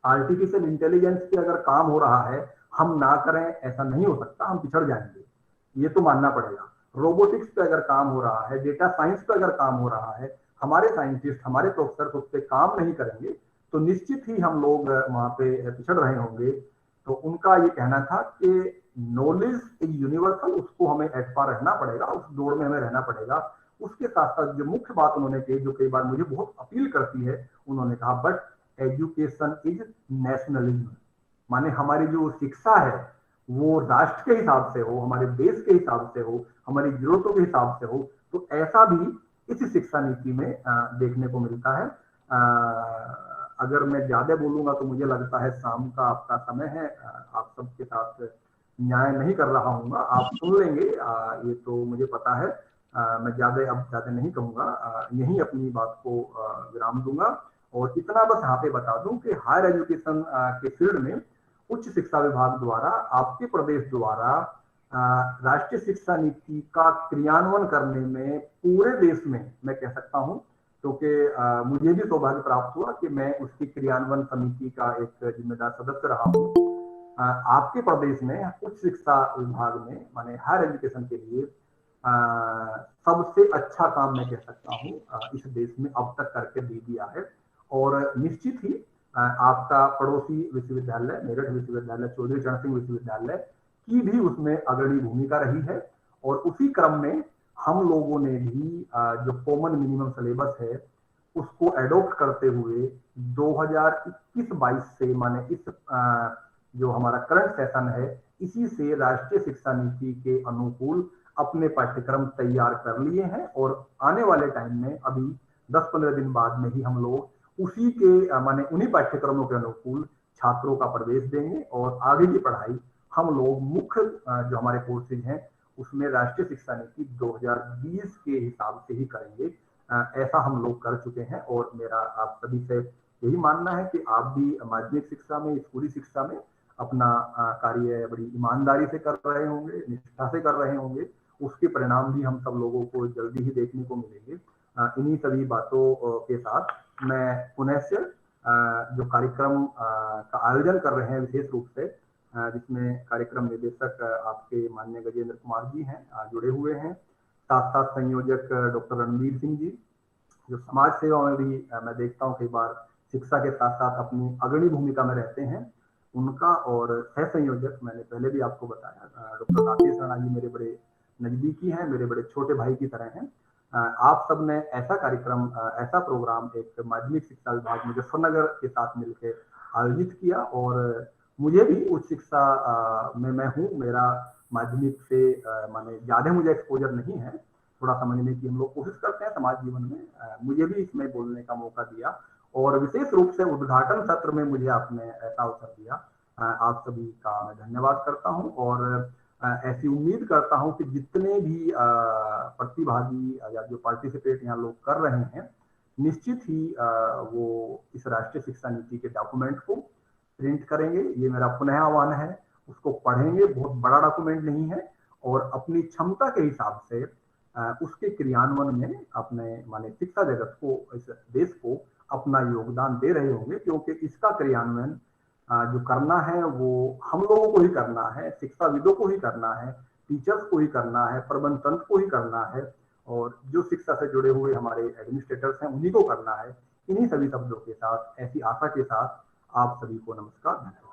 आर्टिफिशियल इंटेलिजेंस पे अगर काम हो रहा है, हम ना करें ऐसा नहीं हो सकता, हम पिछड़ जाएंगे, ये तो मानना पड़ेगा। रोबोटिक्स पे अगर काम हो रहा है, डेटा साइंस पे अगर काम हो रहा है, हमारे साइंटिस्ट, हमारे प्रोफेसर उस पर काम नहीं करेंगे तो निश्चित ही हम लोग वहां पे पिछड़ रहे होंगे। तो उनका ये कहना था कि नॉलेज इज यूनिवर्सल, उसको हमें एट पार रहना पड़ेगा, उस दौड़ में हमें रहना पड़ेगा। उसके साथ साथ जो मुख्य बात उन्होंने कही, जो कई बार मुझे बहुत अपील करती है, उन्होंने कहा बट एजुकेशन इज नेशनलिज्म, माने हमारी जो शिक्षा है वो राष्ट्र के हिसाब से हो, हमारे देश के हिसाब से हो, हमारी जरूरतों के हिसाब से हो। तो ऐसा भी इस शिक्षा नीति में देखने को मिलता है। अगर मैं ज्यादा बोलूंगा तो मुझे लगता है शाम का आपका समय है, आप सबके साथ न्याय नहीं कर रहा हूँ, आप सुन लेंगे, ये तो मुझे पता है। मैं अब ज्यादा नहीं कहूंगा, यही अपनी बात को विराम दूंगा। और इतना बस यहाँ पे बता दूं कि हायर एजुकेशन के फील्ड में उच्च शिक्षा विभाग द्वारा, आपके प्रदेश द्वारा राष्ट्रीय शिक्षा नीति का क्रियान्वयन करने में पूरे देश में मैं कह सकता हूं, क्योंकि मुझे भी सौभाग्य प्राप्त हुआ कि मैं उसकी क्रियान्वयन समिति का एक जिम्मेदार सदस्य रहा हूं। आपके प्रदेश में उच्च शिक्षा विभाग में, माने हायर एजुकेशन के लिए सबसे अच्छा काम मैं कह सकता हूं इस देश में अब तक करके दे दिया है। और निश्चित ही आपका पड़ोसी विश्वविद्यालय मेरठ विश्वविद्यालय, चौधरी चरण सिंह विश्वविद्यालय की भी उसमें अग्रणी भूमिका रही है। और उसी क्रम में हम लोगों ने भी जो कॉमन मिनिमम सिलेबस है उसको एडॉप्ट करते हुए 2021-22 से, माने इस जो हमारा करंट सेशन है, इसी से राष्ट्रीय शिक्षा नीति के अनुकूल अपने पाठ्यक्रम तैयार कर लिए हैं। और आने वाले टाइम में अभी 10-15 दिन बाद में ही हम लोग उसी के माने उन्हीं पाठ्यक्रमों के अनुकूल छात्रों का प्रवेश देंगे और आगे की पढ़ाई हम लोग मुख्य जो हमारे कोर्सेज हैं उसमें राष्ट्रीय शिक्षा नीति 2020 के हिसाब से ही करेंगे। ऐसा हम लोग कर चुके हैं। और मेरा आप सभी से यही मानना है कि आप भी माध्यमिक शिक्षा में, स्कूली शिक्षा में अपना कार्य बड़ी ईमानदारी से कर रहे होंगे, निष्ठा से कर रहे होंगे। उसके परिणाम भी हम सब लोगों को जल्दी ही देखने को मिलेंगे। इन्हीं सभी बातों के साथ मैं पुनः से जो कार्यक्रम का आयोजन कर रहे हैं विशेष रूप से, जिसमें कार्यक्रम निदेशक आपके माननीय गजेंद्र कुमार जी हैं, जुड़े हुए हैं, साथ साथ संयोजक डॉक्टर रणबीर सिंह जी, जो समाज सेवा में भी मैं देखता हूँ कई बार शिक्षा के साथ साथ अपनी अग्रणी भूमिका में रहते हैं, उनका। और सह संयोजक मैंने पहले भी आपको बताया डॉक्टर राकेश राणा जी मेरे बड़े नजदीकी हैं, मेरे बड़े छोटे भाई की तरह हैं। आप सब ने ऐसा कार्यक्रम, ऐसा प्रोग्राम एक माध्यमिक शिक्षा विभाग मुजफ्फरनगर के साथ मिलकर आयोजित किया। और मुझे भी उच्च शिक्षा में मैं हूँ, मेरा माध्यमिक से माने ज्यादा मुझे एक्सपोजर नहीं है, थोड़ा समझने की हम लोग कोशिश करते हैं समाज जीवन में। मुझे भी इसमें बोलने का मौका दिया और विशेष रूप से उद्घाटन सत्र में मुझे आपने ऐसा अवसर दिया। आप सभी का मैं धन्यवाद करता हूँ। और ऐसी उम्मीद करता हूं कि जितने भी प्रतिभागी या जो पार्टिसिपेट यहाँ लोग कर रहे हैं, निश्चित ही वो इस राष्ट्रीय शिक्षा नीति के डॉक्यूमेंट को प्रिंट करेंगे। ये मेरा पुनः आह्वान है, उसको पढ़ेंगे, बहुत बड़ा डॉक्यूमेंट नहीं है, और अपनी क्षमता के हिसाब से उसके क्रियान्वयन में अपने माने शिक्षा जगत को, इस देश को अपना योगदान दे रहे होंगे। क्योंकि इसका क्रियान्वयन जो करना है वो हम लोगों को ही करना है, शिक्षाविदों को ही करना है, टीचर्स को ही करना है, प्रबंध तंत्र को ही करना है, और जो शिक्षा से जुड़े हुए हमारे एडमिनिस्ट्रेटर्स हैं उन्हीं को करना है। इन्हीं सभी शब्दों के साथ, ऐसी आशा के साथ आप सभी को नमस्कार, धन्यवाद।